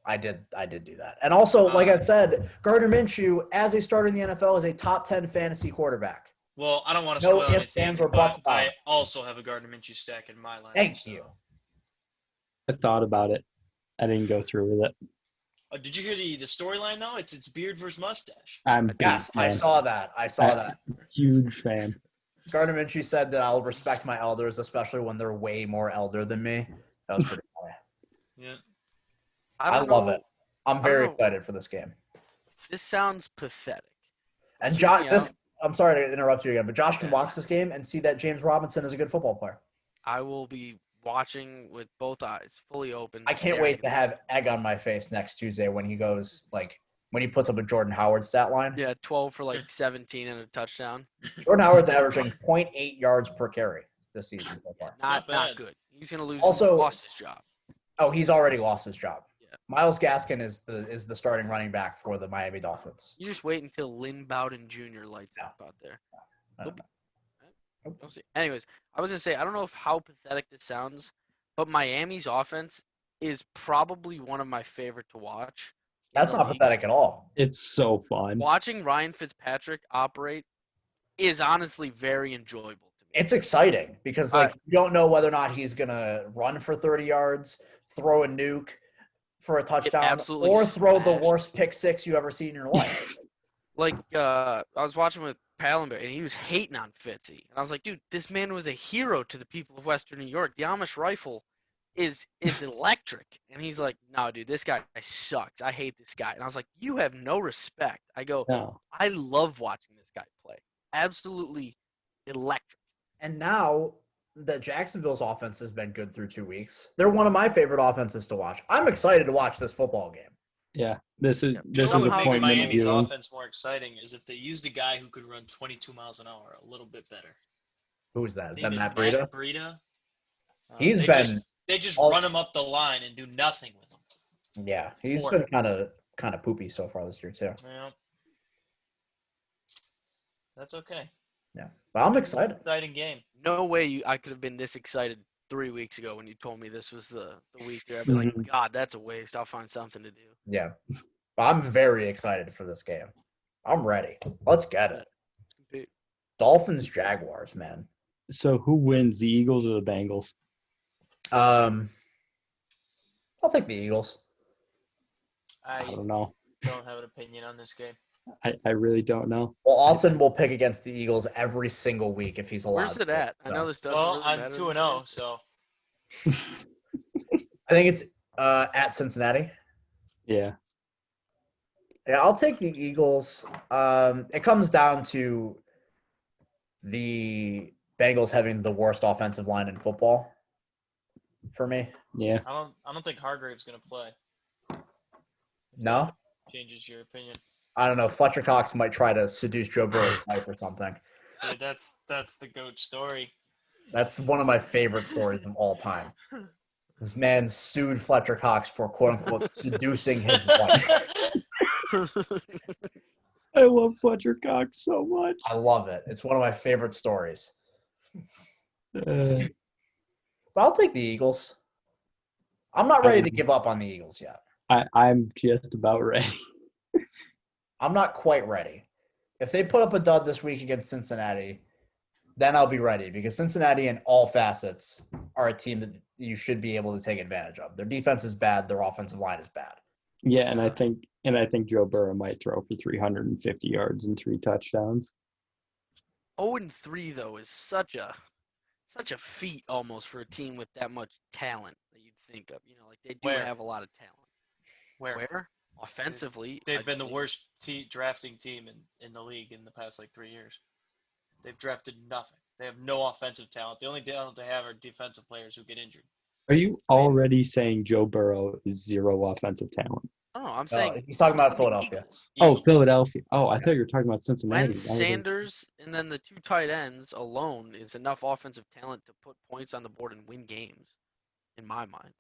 I did do that. And also, like I said, Gardner Minshew, as a starter in the NFL, is a top 10 fantasy quarterback. Well, I don't want to No spoil ifs, anything, ands, or buts but about I it. also have a Gardner Minshew stack in my lineup. Thank so. you. I thought about it. I didn't go through with it. Did you hear the storyline though? It's beard versus mustache. I'm big Yes, I fan. saw that. Huge fan. Gardner Minshew said that I'll respect my elders, especially when they're way more elder than me. That was pretty funny. Yeah. I don't love know. it. I'm very know. excited for this game. This sounds pathetic. And Hear Josh, me out. I'm sorry to interrupt you again, but Josh can Yeah. watch this game and see that James Robinson is a good football player. I will be watching with both eyes fully open. I can't staring wait at to have egg on my face next Tuesday when he goes when he puts up a Jordan Howard stat line. Yeah, 12 for like 17 and a touchdown. Jordan Howard's averaging 0.8 yards per carry this season so far. not Not bad. good. He's gonna lose. Also- lost his job. Oh, he's already lost his job. Yeah. Miles Gaskin is the starting running back for the Miami Dolphins. You just wait until Lynn Bowden Jr. lights No. up out there. I don't know. We'll see. Anyways, I was gonna say I don't know how pathetic this sounds, but Miami's offense is probably one of my favorite to watch. in That's the not league. pathetic at all. It's so fun. Watching Ryan Fitzpatrick operate is honestly very enjoyable to me. It's exciting because you don't know whether or not he's gonna run for 30 yards, throw a nuke for a touchdown, absolutely or throw the smashed. worst pick six you ever seen in your life. Like I was watching with Pallenberg, and he was hating on Fitzy, and I was like, dude, this man was a hero to the people of Western New York. The Amish rifle is electric, and he's like, no, dude, this guy sucks. I hate this guy, and I was like, you have no respect. I go, No. I love watching this guy play. Absolutely electric. And now that Jacksonville's offense has been good through 2 weeks, they're one of my favorite offenses to watch. I'm excited to watch this football game. Yeah, this is Yep. You know what would make appointment Miami's viewing. offense more exciting is if they used a guy who could run 22 miles an hour a little bit better. Who's that? Is His that name Matt is Breida? Matt Breida. He's they been just all- run him up the line and do nothing with him. Yeah, he's Or- been kind of poopy so far this year too. Yeah. That's okay. Yeah, but I'm It's an excited. exciting game. No way I could have been this excited 3 weeks ago when you told me this was the week there. I'd be like, God, that's a waste. I'll find something to do. Yeah, but I'm very excited for this game. I'm ready. Let's get it. Compete. Dolphins Jaguars, man. So who wins, the Eagles or the Bengals? I'll take the Eagles. I I don't know. don't have an opinion on this game. I really don't know. Well, Austin will pick against the Eagles every single week if he's allowed. Where's it at? I know this doesn't Well, really I'm matter. 2-0, so I think it's at Cincinnati. Yeah. Yeah, I'll take the Eagles. It comes down to the Bengals having the worst offensive line in football for me. Yeah. I don't think Hargrave's gonna play. No? Changes your opinion. I don't know. Fletcher Cox might try to seduce Joe Burrow's wife or something. Yeah, that's the GOAT story. That's one of my favorite stories of all time. This man sued Fletcher Cox for quote-unquote seducing his wife. I love Fletcher Cox so much. I love it. It's one of my favorite stories. But I'll take the Eagles. I'm not ready to give up on the Eagles yet. I'm just about ready. I'm not quite ready. If they put up a dud this week against Cincinnati, then I'll be ready because Cincinnati in all facets are a team that you should be able to take advantage of. Their defense is bad. Their offensive line is bad. Yeah, and I think Joe Burrow might throw for 350 yards and 3 touchdowns. 0-3 though is such a feat almost for a team with that much talent that you'd think of. You know, like they do Where? have a lot of talent. Where? Offensively, They've I been the think- worst drafting team in the league in the past 3 years. They've drafted nothing. They have no offensive talent. The only talent they have are defensive players who get injured. Are you already saying Joe Burrow is zero offensive talent? No, I'm saying he's talking about the Philadelphia. Eagles. Oh, Eagles. Philadelphia. Oh, I thought you were talking about Cincinnati. When Sanders and then the 2 tight ends alone is enough offensive talent to put points on the board and win games, in my mind.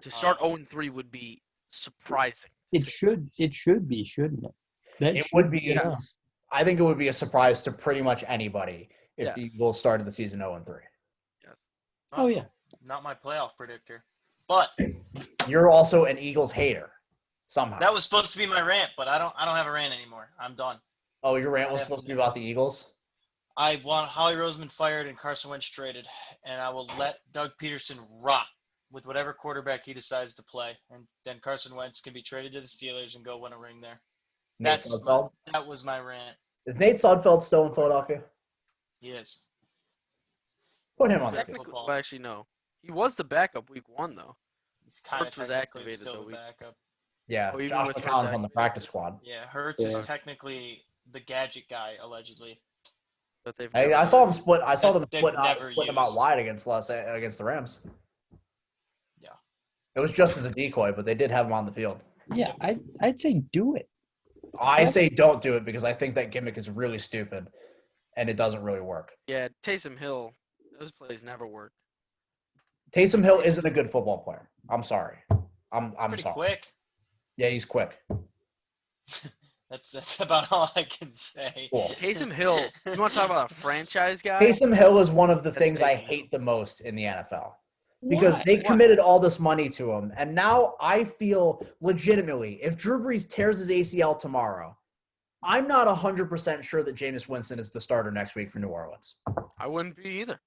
To start 0-3 would be surprising. It should be, shouldn't it? That It should would be. enough. I think it would be a surprise to pretty much anybody if Yeah. the Eagles started the season 0-3. Oh, yeah. Not my playoff predictor. But You're also an Eagles hater somehow. that was supposed to be my rant, but I don't have a rant anymore. I'm done. Oh, your rant was supposed to be about the Eagles? I want Howie Roseman fired and Carson Wentz traded, and I will let Doug Peterson rot with whatever quarterback he decides to play, and then Carson Wentz can be traded to the Steelers and go win a ring there. Nate Sudfeld? That was my rant. Is Nate Sudfeld still in Philadelphia? He is. Put him on the He's field. Technically, football. well, actually, no. He was the backup week 1, though. He's kind of Hurts was technically activated still the the week. backup. Yeah, Oh, even Josh with Hurts McCown's on the activated? practice squad. Yeah, Hurts Yeah. is technically the gadget guy, allegedly. That they've I never saw really- him split. I saw them They've splitting never him out used. wide against the Rams. Yeah. It was just as a decoy, but they did have him on the field. Yeah, I'd say do it. I say don't do it because I think that gimmick is really stupid, and it doesn't really work. Yeah, Taysom Hill, those plays never work. Taysom Hill isn't a good football player. I'm sorry. I'm Pretty sorry. quick. Yeah, he's quick. That's about all I can say. Cool. Taysom Hill, you want to talk about a franchise guy? Taysom Hill is one of the That's things I Taysom Hill. hate the most in the NFL because Why? they committed all this money to him, and now I feel legitimately if Drew Brees tears his ACL tomorrow, I'm not 100% sure that Jameis Winston is the starter next week for New Orleans. I wouldn't be either.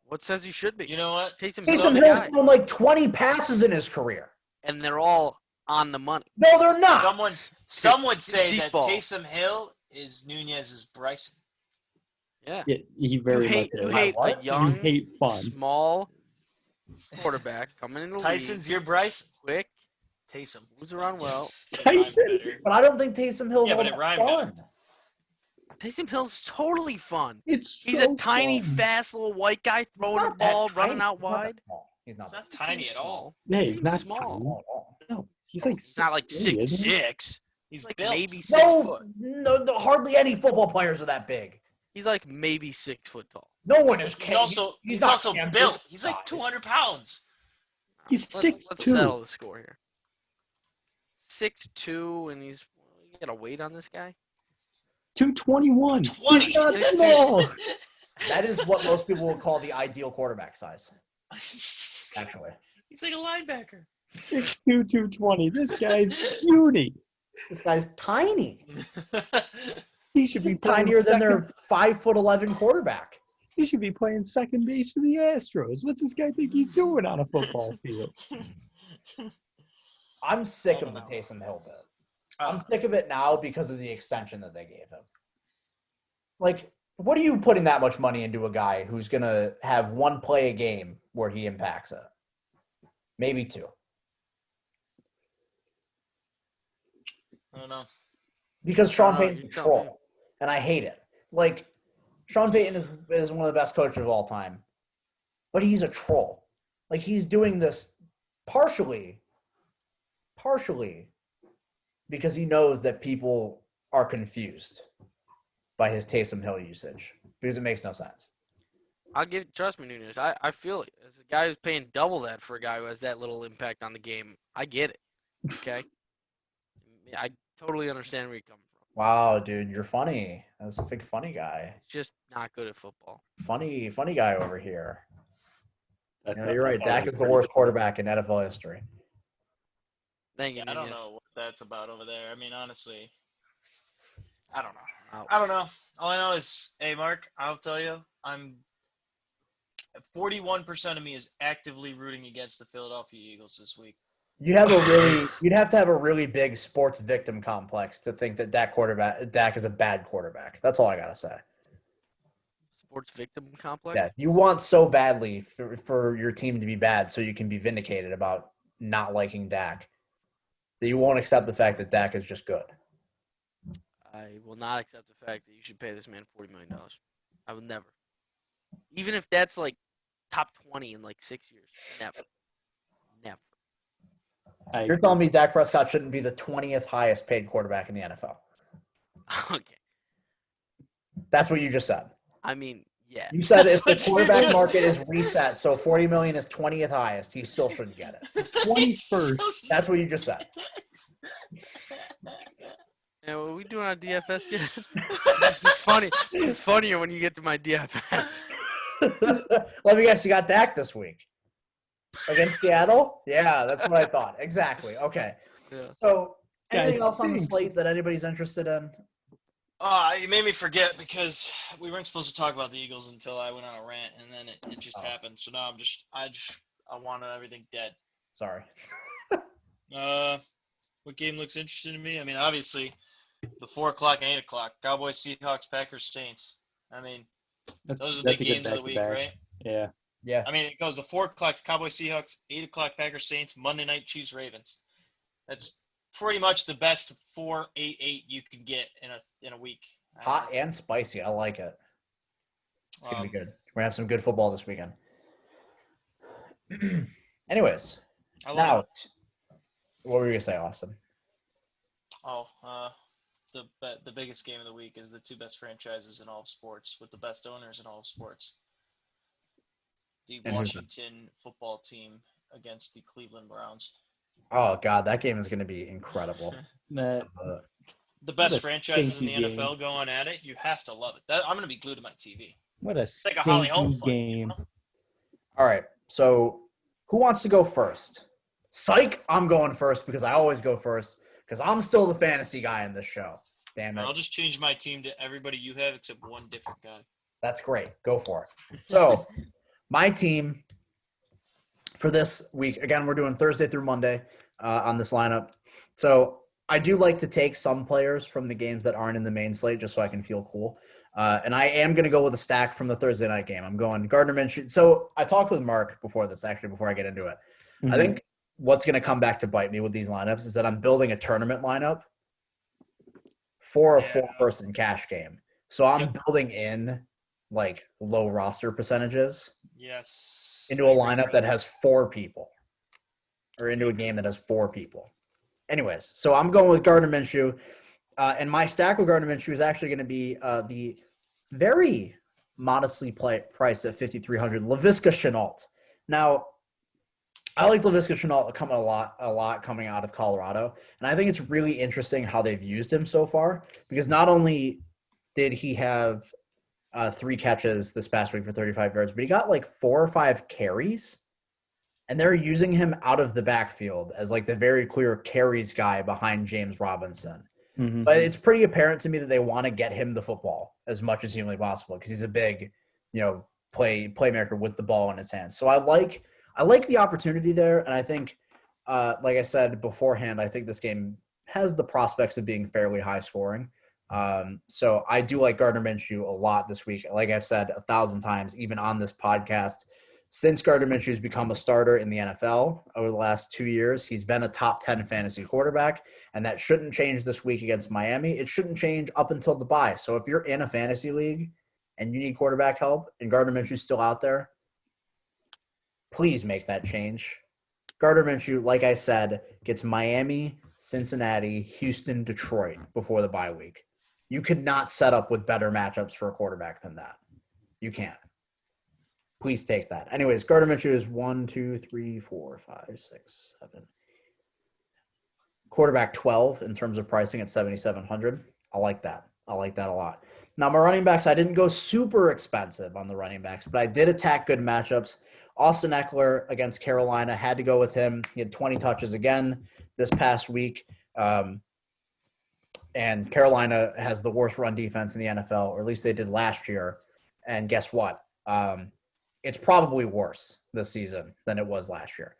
What says he should be? You know what? Taysom Taysom Hill's the Hill's guy, thrown like 20 passes in his career. and they're all on the money. No, they're not. Some would say deep that ball. Taysom Hill is Nunez's Bryson. Yeah. Yeah, he very You hate, much you is. hate a What? You young, hate fun. small quarterback coming in the Tyson's league, your Bryson. quick, Taysom. moves around well. It rhymed Tyson. better. But I don't think Taysom Hill's Yeah, all but it that rhymed fun. better. Taysom Hill's totally fun. It's He's so a tiny, fun. fast little white guy He's throwing the not that ball, running tiny. out He's not that wide. small. He's not It's that not tiny Seems at all. Yeah, Seems he's not small. tiny. small at all. No, He's like He's not like 6'3", isn't he? 6'6". He's Like built. maybe 6 No, foot. no, hardly any football players are that big. He's like maybe 6 foot tall. No one is. He's also not Cam built. Newton He's like size. 200 pounds. He's Let's 6'2". settle the score here. 6'2", and he's you got a weight on this guy. 221. 20. He's not 6'2". small. That is what most people would call the ideal quarterback size. He's Actually, like a linebacker. 6'2", 220. This guy's beauty. this guy's tiny. He should be He's playing tinier than second- their 5'11" quarterback. He should be playing second base for the Astros. What's this guy think he's doing on a football field? I'm sick I of don't the know. Taysom Hill bit. I'm sick of it now because of the extension that they gave him. Like, what are you putting that much money into a guy who's going to have one play a game where he impacts it? Maybe two. I don't know. Because Sean I don't know, Payton's a you tell me. troll, and I hate it. Like, Sean Payton is one of the best coaches of all time, but he's a troll. Like, he's doing this partially because he knows that people are confused by his Taysom Hill usage because it makes no sense. Trust me, Nunez. I feel it. As a guy who's paying double that for a guy who has that little impact on the game, I get it. Okay? I totally understand where you're coming from. Wow, dude, you're funny. That's a big funny guy. He's just not good at football. Funny guy over here. That's You know, you're right. not Dak always is the pretty worst good. quarterback in NFL history. Thank you, Yeah, I don't Nunez. know what that's about over there. I mean, honestly, I don't know. Wow. I don't know. All I know is, hey, Mark, I'll tell you, 41% of me is actively rooting against the Philadelphia Eagles this week. You'd have to have a really big sports victim complex to think that Dak is a bad quarterback. That's all I gotta say. Sports victim complex? Yeah, you want so badly for your team to be bad so you can be vindicated about not liking Dak that you won't accept the fact that Dak is just good. I will not accept the fact that you should pay this man $40 million. I will never. Even if that's like top 20 in like 6 years. Never. You're telling me Dak Prescott shouldn't be the 20th highest paid quarterback in the NFL. Okay. That's what you just said. I mean, yeah. You said if the That's what you quarterback just market is said. reset, so $40 million is 20th highest, he still shouldn't get it. 21st. That's what you just said. Yeah, what are we doing on DFS yet? This is funny. It's funnier when you get to my DFS. Let me guess, you got Dak this week. Against Seattle? Yeah, that's what I thought. Exactly. Okay. Yeah. So, anything Guys, else on the thanks. slate that anybody's interested in? You made me forget because we weren't supposed to talk about the Eagles until I went on a rant, and then it just happened. So now I wanted everything dead. Sorry. What game looks interesting to me? I mean, obviously, the 4 o'clock and 8 o'clock. Cowboys, Seahawks, Packers, Saints. I mean, those are the That's big a good games of the week, back-to-back. right? Yeah. Yeah. I mean, it goes the 4 o'clock Cowboys, Seahawks, 8 o'clock Packers, Saints, Monday night Chiefs, Ravens. That's pretty much the best 4-8-8 you can get in a week. Hot and spicy. I like it. It's going to be good. We're going to have some good football this weekend. Anyways, I love now, it. what were you going to say, Austin? The biggest game of the week is the two best franchises in all of sports with the best owners in all of sports. The And who's that? Washington football team against the Cleveland Browns. Oh, God, that game is going to be incredible. That, The best What a franchises in the stinky NFL going at it. You have to love it. I'm going to be glued to my TV. what a like a Holly stinky Holm fight, game. All right, so who wants to go first? Psych, I'm going first because I always go first because I'm still the fantasy guy in this show. Damn it. I'll just change my team to everybody you have except one different guy. That's great. Go for it. So, my team for this week, again, we're doing Thursday through Monday on this lineup. So, I do like to take some players from the games that aren't in the main slate just so I can feel cool. And I am going to go with a stack from the Thursday night game. I'm going Gardner Minshew. So, I talked with Mark before this, actually, before I get into it. I think what's going to come back to bite me with these lineups is that I'm building a tournament lineup for a four-person cash game. So I'm building in like low roster percentages Yes. into a lineup that has 4 people or into a game that has 4 people. Anyways, so I'm going with Gardner Minshew. And my stack with Gardner Minshew is actually going to be the very modestly priced at 5,300 Laviska Shenault. Now, I like Laviska Shenault coming a lot coming out of Colorado, and I think it's really interesting how they've used him so far because not only did he have 3 catches this past week for 35 yards, but he got like 4 or 5 carries, and they're using him out of the backfield as like the very clear carries guy behind James Robinson. Mm-hmm. But it's pretty apparent to me that they want to get him the football as much as humanly possible because he's a big, playmaker with the ball in his hands. So I like the opportunity there, and I think, like I said beforehand, I think this game has the prospects of being fairly high scoring. So I do like Gardner Minshew a lot this week. Like I've said 1,000 times, even on this podcast, since Gardner Minshew has become a starter in the NFL over the last 2 years, he's been a top 10 fantasy quarterback, and that shouldn't change this week against Miami. It shouldn't change up until the bye. So if you're in a fantasy league and you need quarterback help and Gardner Minshew's still out there, please make that change. Gardner Minshew, like I said, gets Miami, Cincinnati, Houston, Detroit before the bye week. You could not set up with better matchups for a quarterback than that. You can't. Please take that. Anyways, Gardner Minshew is 1, 2, 3, 4, 5, 6, 7. Quarterback 12 in terms of pricing at 7,700. I like that. I like that a lot. Now, my running backs, I didn't go super expensive on the running backs, but I did attack good matchups. Austin Eckler against Carolina, had to go with him. He had 20 touches again this past week. And Carolina has the worst run defense in the NFL, or at least they did last year. And guess what? It's probably worse this season than it was last year.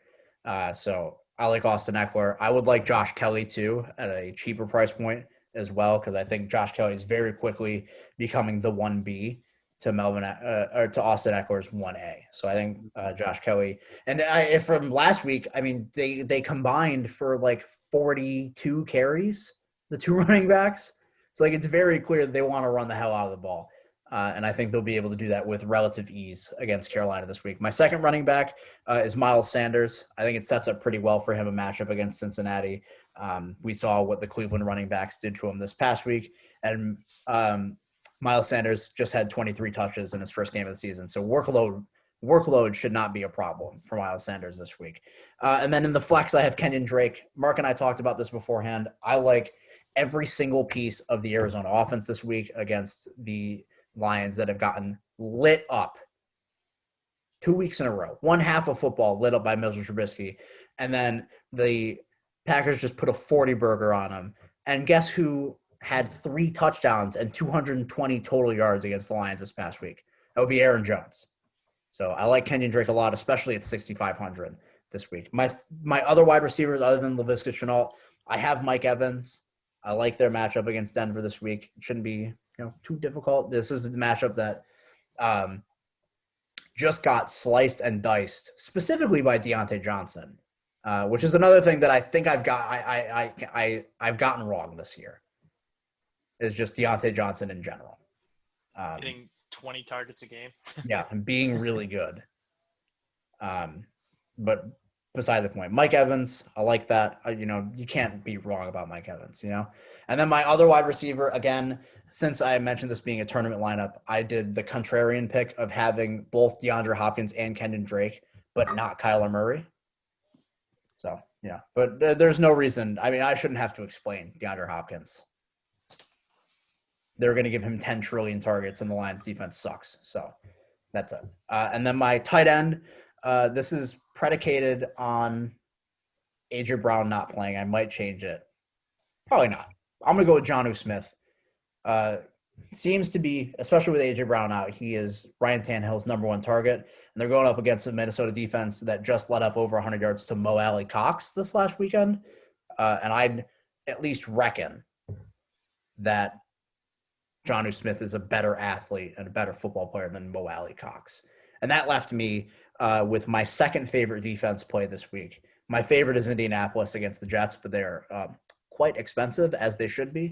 So I like Austin Eckler. I would like Josh Kelly, too, at a cheaper price point as well, because I think Josh Kelly is very quickly becoming the 1B to to Austin Eckler's 1A. So I think Josh Kelly – and from last week, I mean, they combined for like 42 carries, the 2 running backs. So like it's very clear that they want to run the hell out of the ball. And I think they'll be able to do that with relative ease against Carolina this week. My second running back is Miles Sanders. I think it sets up pretty well for him, a matchup against Cincinnati. We saw what the Cleveland running backs did to him this past week. And Miles Sanders just had 23 touches in his first game of the season. So workload should not be a problem for Miles Sanders this week. And then in the flex, I have Kenyon Drake. Mark and I talked about this beforehand. I like every single piece of the Arizona offense this week against the Lions that have gotten lit up 2 weeks in a row. One half of football lit up by Mitchell Trubisky. And then the Packers just put a 40 burger on them. And guess who had 3 touchdowns and 220 total yards against the Lions this past week? That would be Aaron Jones. So I like Kenyon Drake a lot, especially at 6,500 this week. My other wide receivers, other than Laviska Shenault, I have Mike Evans. I like their matchup against Denver this week. It shouldn't be too difficult. This is the matchup that just got sliced and diced specifically by Deontay Johnson, which is another thing that I think I've gotten wrong this year. Is just Deontay Johnson in general. Getting 20 targets a game. Yeah, and being really good. But beside the point, Mike Evans, I like that. You can't be wrong about Mike Evans, And then my other wide receiver, again, since I mentioned this being a tournament lineup, I did the contrarian pick of having both DeAndre Hopkins and Kenyon Drake, but not Kyler Murray. So, yeah. But there's no reason. I mean, I shouldn't have to explain DeAndre Hopkins. They're going to give him 10 trillion targets, and the Lions defense sucks. So that's it. And then my tight end, this is predicated on A.J. Brown not playing. I might change it. Probably not. I'm going to go with Jonnu Smith. Seems to be, especially with A.J. Brown out, he is Ryan Tannehill's number 1 target. And they're going up against a Minnesota defense that just let up over 100 yards to Mo Alley Cox this last weekend. And I'd at least reckon that Jonnu Smith is a better athlete and a better football player than Mo Alley Cox. And that left me with my second favorite defense play this week. My favorite is Indianapolis against the Jets, but they're quite expensive, as they should be.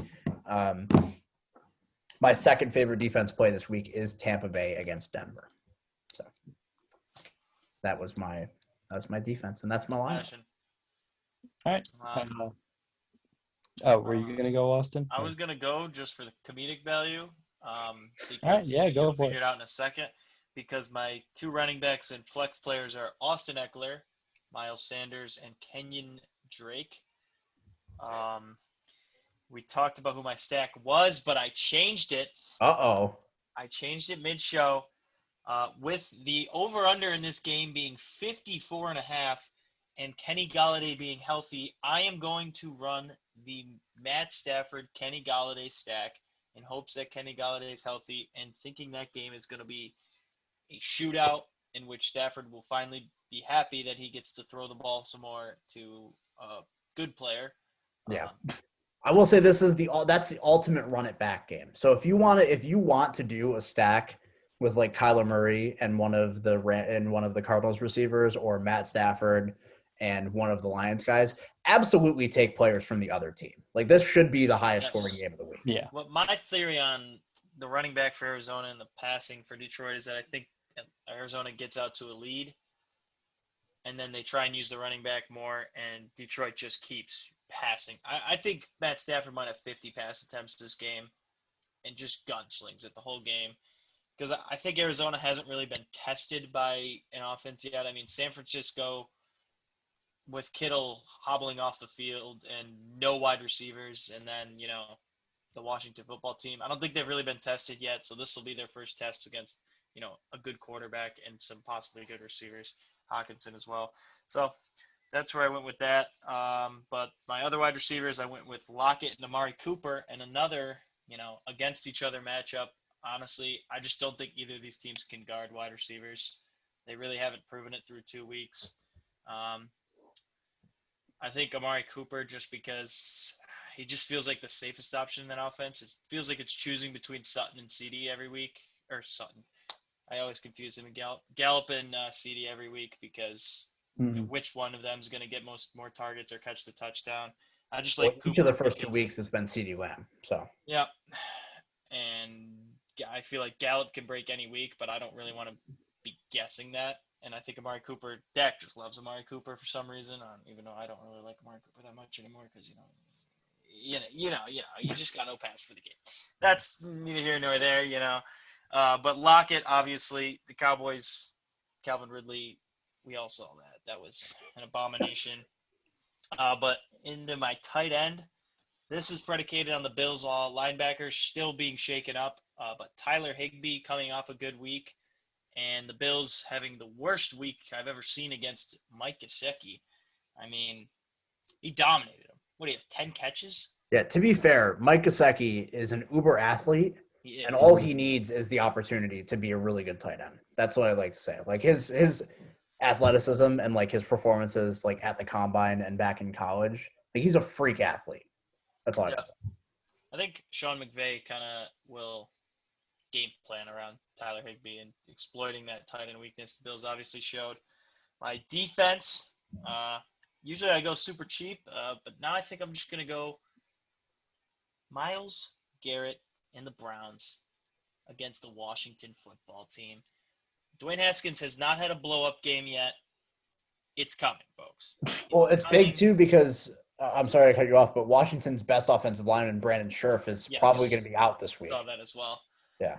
My second favorite defense play this week is Tampa Bay against Denver. So that's my defense, and that's my lineup. All right. Oh, were you going to go, Austin? I was gonna go just for the comedic value, All right, because yeah, go you'll for figure it. it out in a second. Because my 2 running backs and flex players are Austin Eckler, Miles Sanders, and Kenyon Drake. We talked about who my stack was, but I changed it. Uh-oh. I changed it mid-show. With the over-under in this game being 54.5 and Kenny Galladay being healthy, I am going to run the Matt Stafford Kenny Galladay stack in hopes that Kenny Galladay is healthy and thinking that game is going to be a shootout in which Stafford will finally be happy that he gets to throw the ball some more to a good player. Yeah. I will say that's the ultimate run it back game. So if you want to do a stack with like Kyler Murray and one of the Cardinals receivers, or Matt Stafford and one of the Lions guys, absolutely take players from the other team. Like, this should be the highest scoring game of the week. Yeah. Well, my theory on the running back for Arizona and the passing for Detroit is that I think Arizona gets out to a lead, and then they try and use the running back more, and Detroit just keeps passing. I think Matt Stafford might have 50 pass attempts this game and just gunslings it the whole game, because I think Arizona hasn't really been tested by an offense yet. I mean, San Francisco, with Kittle hobbling off the field and no wide receivers, and then, the Washington football team, I don't think they've really been tested yet, so this will be their first test against, a good quarterback and some possibly good receivers, Hawkinson as well. So that's where I went with that. But my other wide receivers, I went with Lockett and Amari Cooper, and another, against each other matchup. Honestly, I just don't think either of these teams can guard wide receivers. They really haven't proven it through 2 weeks. I think Amari Cooper, just because he just feels like the safest option in that offense. It feels like it's choosing between Sutton and CD every week. Or Sutton. I always confuse him and Gallup and CD every week, because which one of them is going to get more targets or catch the touchdown. I just like Cooper. Each of the first 2 weeks has been CD Lamb. So yeah, and I feel like Gallup can break any week, but I don't really want to be guessing that. And I think Amari Cooper, Dak just loves Amari Cooper for some reason, even though I don't really like Amari Cooper that much anymore, because you just got no pass for the game. That's neither here nor there, But Lockett, obviously, the Cowboys, Calvin Ridley, we all saw that. That was an abomination. But into my tight end, this is predicated on the Bills' linebackers still being shaken up, but Tyler Higbee coming off a good week, and the Bills having the worst week I've ever seen against Mike Gesicki. I mean, he dominated him. What do you have, 10 catches? Yeah, to be fair, Mike Gesicki is an uber athlete, and all he needs is the opportunity to be a really good tight end. That's what I like to say. Like, his athleticism and like his performances like at the combine and back in college, like, he's a freak athlete. That's all I got to say. I think Sean McVay kind of will game plan around Tyler Higbee and exploiting that tight end weakness the Bills obviously showed. My defense, usually I go super cheap, but now I think I'm just going to go Myles Garrett and the Browns against the Washington football team. Dwayne Haskins has not had a blow-up game yet. It's coming, folks. It's big, too, because I'm sorry to cut you off, but Washington's best offensive lineman, Brandon Scherf, is probably going to be out this week. I saw that as well. Yeah.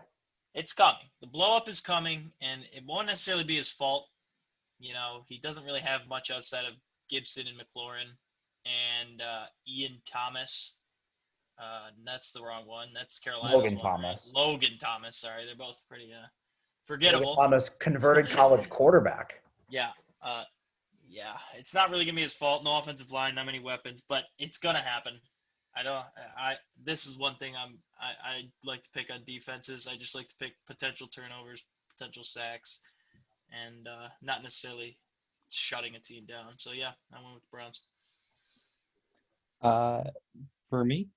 It's coming. The blow-up is coming, and it won't necessarily be his fault. He doesn't really have much outside of Gibson and McLaurin and Ian Thomas. That's the wrong one. That's Carolina's Logan one, Thomas. Right? Logan Thomas. Sorry, they're both pretty forgettable. Logan Thomas, converted college quarterback. Yeah. Yeah. It's not really gonna be his fault. No offensive line, not many weapons, but it's gonna happen. This is one thing I like to pick on defenses. I just like to pick potential turnovers, potential sacks, and not necessarily shutting a team down. So yeah, I went with the Browns. For me,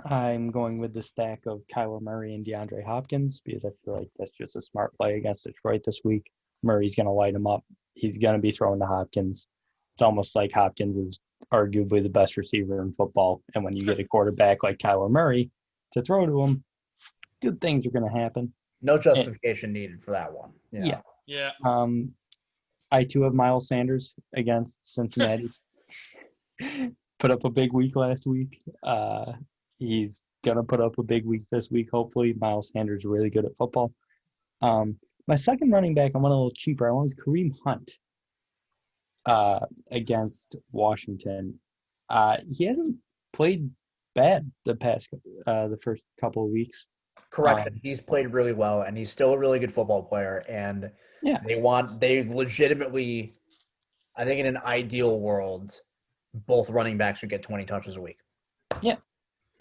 I'm going with the stack of Kyler Murray and DeAndre Hopkins, because I feel like that's just a smart play against Detroit this week. Murray's going to light him up. He's going to be throwing to Hopkins. It's almost like Hopkins is arguably the best receiver in football. And when you get a quarterback like Kyler Murray to throw to him, good things are going to happen. No justification needed for that one. Yeah. Yeah. I, too, have Miles Sanders against Cincinnati. put up a big week last week. He's gonna put up a big week this week. Hopefully, Miles Sanders is really good at football. My second running back, I went a little cheaper. I went with Kareem Hunt against Washington. He hasn't played bad the first couple of weeks. Correction, he's played really well, and he's still a really good football player. And Yeah. they legitimately, I think in an ideal world, both running backs would get 20 touches a week. Yeah,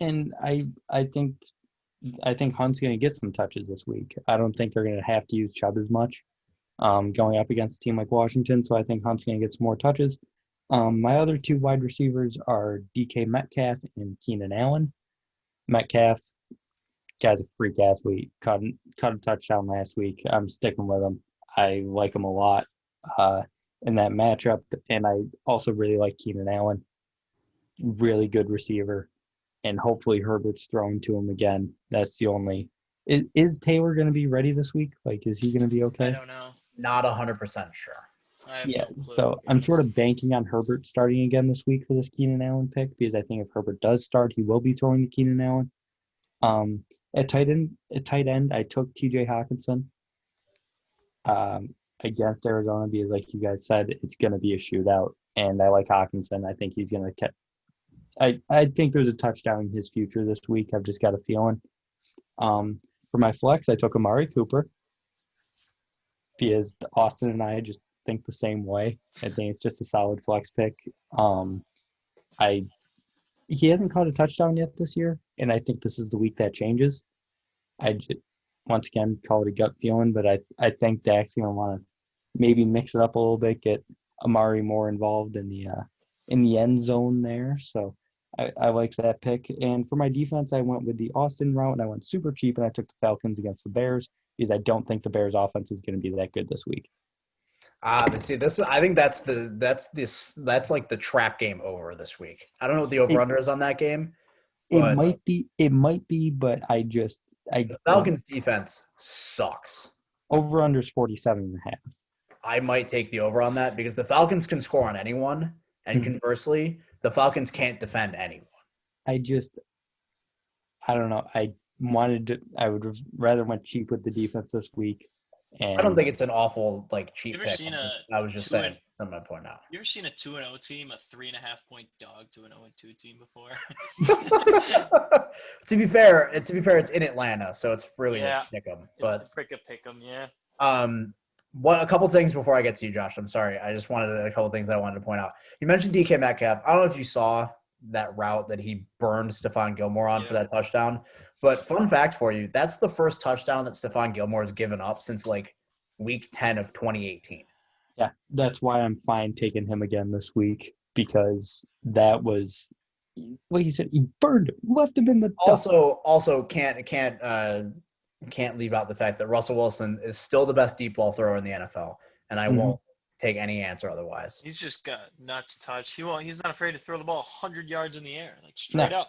and I think Hunt's going to get some touches this week. I don't think they're going to have to use Chubb as much going up against a team like Washington, so I think Hunt's going to get some more touches. My other two wide receivers are DK Metcalf and Keenan Allen. Metcalf, guy's a freak athlete. Caught a touchdown last week. I'm sticking with him. I like him a lot in that matchup, and I also really like Keenan Allen. Really good receiver, and hopefully Herbert's throwing to him again. That's the only. Is Taylor going to be ready this week? Like, is he going to be okay? I don't know. Not 100% sure. I have Yeah, no clue, so I'm sort of banking on Herbert starting again this week for this Keenan Allen pick because I think if Herbert does start, he will be throwing to Keenan Allen. At tight end, I took T.J. Hawkinson against Arizona because, like you guys said, it's going to be a shootout, and I like Hawkinson. I think he's going to catch. I think there's a touchdown in his future this week. I've just got a feeling. For my flex, I took Amari Cooper because Austin and I just think the same way. I think it's just a solid flex pick. He hasn't caught a touchdown yet this year, and I think this is the week that changes. I just, once again, call it a gut feeling, but I think Dak's going to want to maybe mix it up a little bit, get Amari more involved in the end zone there. So I liked that pick. And for my defense, I went with the Austin route, and I went super cheap, and I took the Falcons against the Bears because I don't think the Bears offense is going to be that good this week. See, I think that's like the trap game over this week. I don't know what the over-under is on that game. It might be, but the Falcons defense sucks. Over-under is 47.5. I might take the over on that because the Falcons can score on anyone, and conversely, the Falcons can't defend anyone. I don't know. I would rather went cheap with the defense this week. And I don't think it's an awful cheap pick. I was just saying from my point out. You ever seen a 2-0 team, a 3.5 point dog to an 0-2 team before? To be fair, it's in Atlanta, so it's really a pick 'em. But it's a pick 'em, yeah. A couple things before I get to you, Josh. I'm sorry. I just wanted a couple things I wanted to point out. You mentioned DK Metcalf. I don't know if you saw that route that he burned Stephon Gilmore on for that touchdown. But fun fact for you, that's the first touchdown that Stephon Gilmore has given up since week 10 of 2018. Yeah, that's why I'm fine taking him again this week because that was, like you said, he burned him, left him in the dust. Also can't leave out the fact that Russell Wilson is still the best deep ball thrower in the NFL, and I won't take any answer otherwise. He's just got nuts touch. He's not afraid to throw the ball 100 yards in the air, straight up.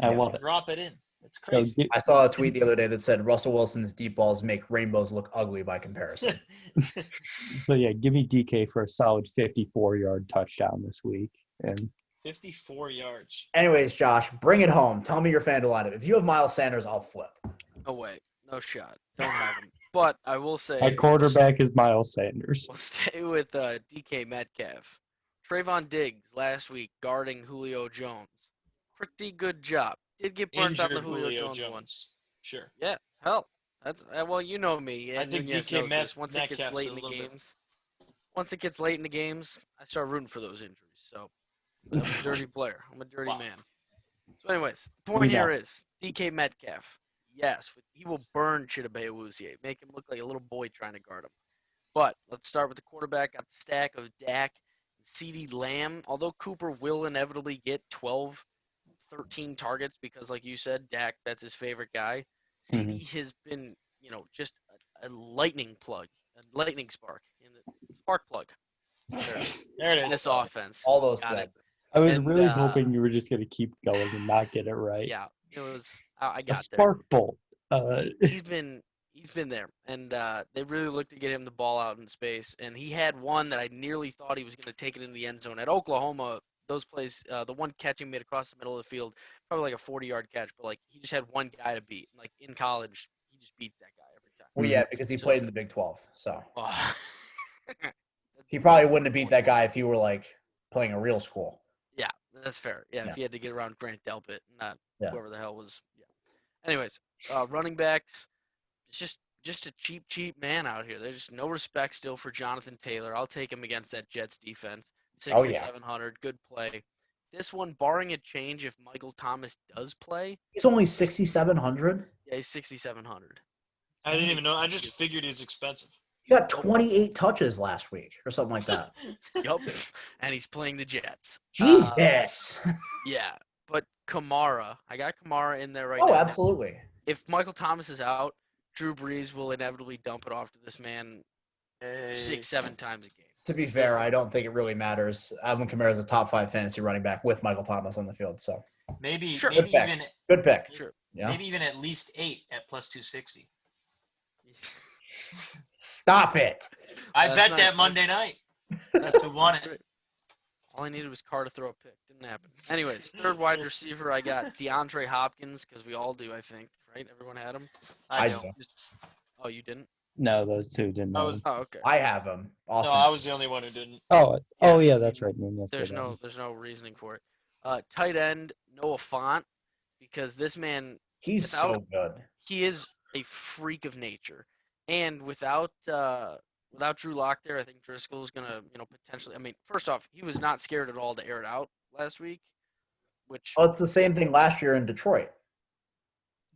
I love it. Drop it in. It's crazy. I saw a tweet the other day that said Russell Wilson's deep balls make rainbows look ugly by comparison. So yeah, give me DK for a solid 54-yard touchdown this week. And 54 yards. Anyways, Josh, bring it home. Tell me your FanDuel lineup. If you have Miles Sanders, I'll flip. No way. No shot. Don't have him. But I will say my quarterback is Miles Sanders. We'll stay with DK Metcalf. Trayvon Diggs last week guarding Julio Jones. Pretty good job. Did get burnt on the Julio Jones one. Sure. Yeah. Hell. That's well, you know me. I think DK Metcalf once it gets late in the games, I start rooting for those injuries. So I'm a dirty player. I'm a dirty man. So anyways, the point here is DK Metcalf. Yes, he will burn Chidobe Awuzie, make him look like a little boy trying to guard him. But let's start with the quarterback. Got the stack of Dak and CeeDee Lamb. Although Cooper will inevitably get 12, 13 targets because, like you said, Dak, that's his favorite guy. CeeDee has been, just a lightning plug, a lightning spark, in the spark plug. There it is. In this offense. All those things. I was really hoping you were just going to keep going and not get it right. Yeah. It was. I got there. Spark bolt. He's been there, and they really looked to get him the ball out in space. And he had one that I nearly thought he was going to take it in the end zone at Oklahoma. those plays, the one catch he made across the middle of the field, probably like a 40-yard catch, but like he just had one guy to beat. Like in college, he just beats that guy every time. Well, yeah, because he So- played in the Big 12, so Oh. he probably wouldn't have beat that guy if he were like playing a real school. Yeah, that's fair. Yeah, Yeah. if he had to get around Grant Delpit, not Yeah. whoever the hell was. Yeah. Anyways, running backs, it's just a cheap man out here. There's just no respect still for Jonathan Taylor. I'll take him against that Jets defense. Oh, yeah. 6,700, good play. This one, barring a change, if Michael Thomas does play, He's only 6,700. yeah, he's 6,700. I didn't even know. I just figured he was expensive. He got 28 touches last week or something like that. Yup, and he's playing the Jets. Jesus. Yeah, but Kamara, I got Kamara in there right Oh, now. absolutely. If Michael Thomas is out, Drew Brees will inevitably dump it off to this man Hey. 6-7 times a game. To be fair, I don't think it really matters. Alvin Kamara is a top 5 fantasy running back with Michael Thomas on the field. So Maybe Sure. maybe Good pick. even good pick. Sure. Yeah. maybe even at least 8 at plus 260. Stop it. I That's bet not- that Monday night. That's who won it. Great. All I needed was Carr to throw a pick. Didn't happen. Anyways, third wide receiver, I got DeAndre Hopkins because we all do, I think, right? Everyone had him. I don't. know. Oh, you didn't? No, those two didn't. I have was- them. Oh, okay. I have him. No, Austin. I was the only one who didn't. Oh, Yeah, yeah, I that's mean, right. Man, yes, There's they did. no reasoning for it. Tight end Noah Fant because this man He's without- so good. he is a freak of nature, and without Drew Lock there, I think Driscoll's gonna potentially. I mean, first off, he was not scared at all to air it out last week, which Oh, it's the same thing last year in Detroit.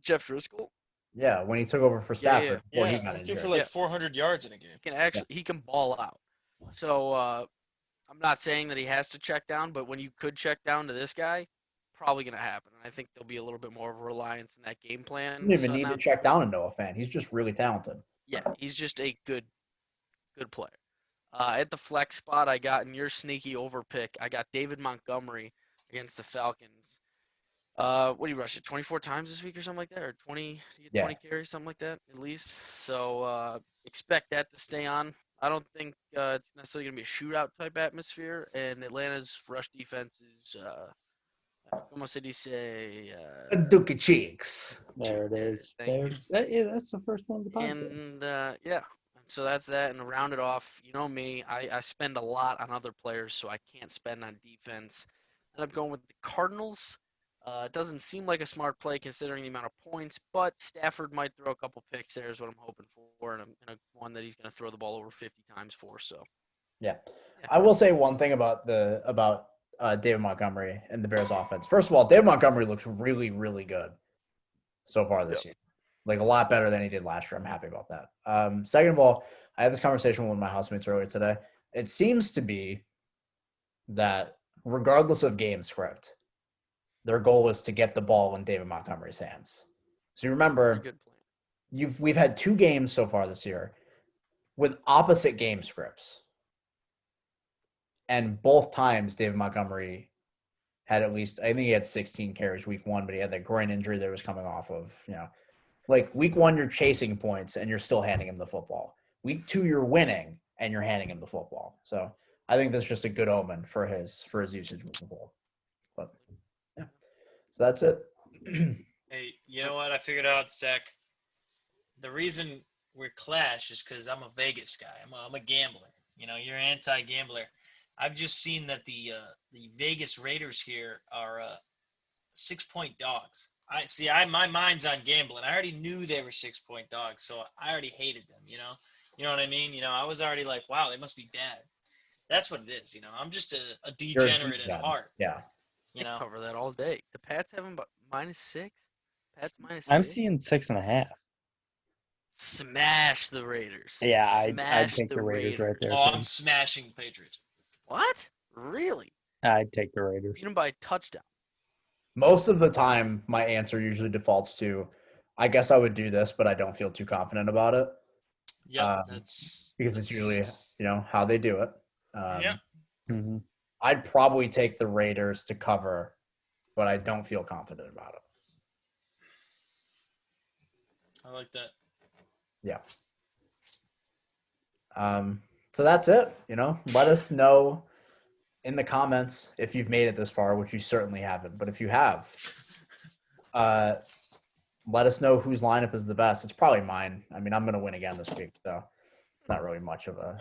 Jeff Driscoll Yeah, when he took over for Yeah, yeah. Stafford before he Yeah, got he threw injured. for like Yeah. 400 yards in a game. he can ball out. So I'm not saying that he has to check down, but when you could check down to this guy, probably gonna happen. And I think there'll be a little bit more of a reliance in that game plan. You don't even So need now- to check down a Noah fan. He's just really talented. Yeah, he's just a good player. At the flex spot, I got in your sneaky over pick. I got David Montgomery against the Falcons. What do you rush it 24 times this week or something like that, or 20? Did you get 20 carries, something like that, at least. So expect that to stay on. I don't think it's necessarily going to be a shootout type atmosphere, and Atlanta's rush defense is. Como se dice? Dookie Cheeks. There it is. Thank There, that's the first one of the podcast. And yeah, so that's that. And to round it off, you know me, I spend a lot on other players, so I can't spend on defense. End up going with the Cardinals. It doesn't seem like a smart play considering the amount of points, but Stafford might throw a couple picks there is what I'm hoping for, and one that he's going to throw the ball over 50 times for. So Yeah. I will say one thing about David Montgomery and the Bears offense. First of all, David Montgomery looks really, really good so far this year. Like a lot better than he did last year. I'm happy about that. Second of all, I had this conversation with one of my housemates earlier today. It seems to be that regardless of game script, their goal is to get the ball in David Montgomery's hands. So you remember, good plan. we've had 2 games so far this year with opposite game scripts. And both times David Montgomery had at least, I think he had 16 carries week 1, but he had that groin injury that he was coming off of, Like week 1, you're chasing points and you're still handing him the football. Week 2, you're winning and you're handing him the football. So I think that's just a good omen for his usage moving forward. But yeah, so that's it. Hey, you know what? I figured out, Zach. The reason we're clash is because I'm a Vegas guy. I'm a gambler. You're anti-gambler. I've just seen that the Vegas Raiders here are 6-point dogs. My mind's on gambling. I already knew they were 6-point dogs, so I already hated them. You know what I mean? I was already like, wow, they must be bad. That's what it is. I'm just a degenerate at heart. Yeah. They cover that all day. The Pats have him -6. Pats -6. I'm seeing 6.5. Smash the Raiders. Yeah, I'd Smash take the Raiders right there. Oh, too. I'm smashing the Patriots. What? Really? I'd take the Raiders. Beat them by a touchdown. Most of the time, my answer usually defaults to, I guess I would do this, but I don't feel too confident about it. Yeah, that's because it's usually, how they do it. Yeah. Mm-hmm. I'd probably take the Raiders to cover, but I don't feel confident about it. I like that. Yeah. So that's it. Let us know in the comments if you've made it this far, which you certainly haven't. But if you have, let us know whose lineup is the best. It's probably mine. I mean, I'm going to win again this week, so it's not really much of a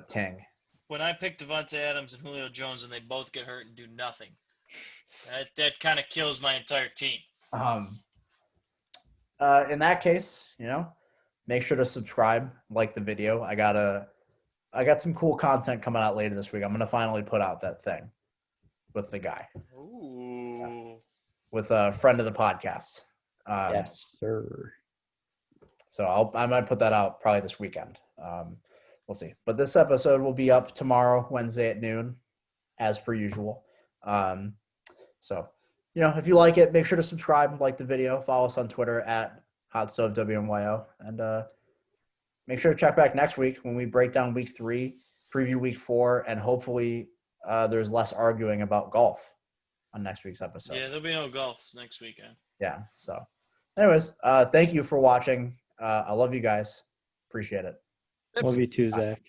ting. When I pick Devontae Adams and Julio Jones and they both get hurt and do nothing, that kind of kills my entire team. In that case, make sure to subscribe, like the video. I got some cool content coming out later this week. I'm going to finally put out that thing with the guy. Ooh. With a friend of the podcast. Yes, sir. So I might put that out probably this weekend. We'll see. But this episode will be up tomorrow, Wednesday at noon, as per usual. So, if you like it, make sure to subscribe, like the video, follow us on Twitter at HotStoveWNYO, and make sure to check back next week when we break down week 3, preview week 4, and hopefully there's less arguing about golf on next week's episode. Yeah, there'll be no golf next weekend. Yeah. So, anyways, thank you for watching. I love you guys. Appreciate it. Love you too, Zach.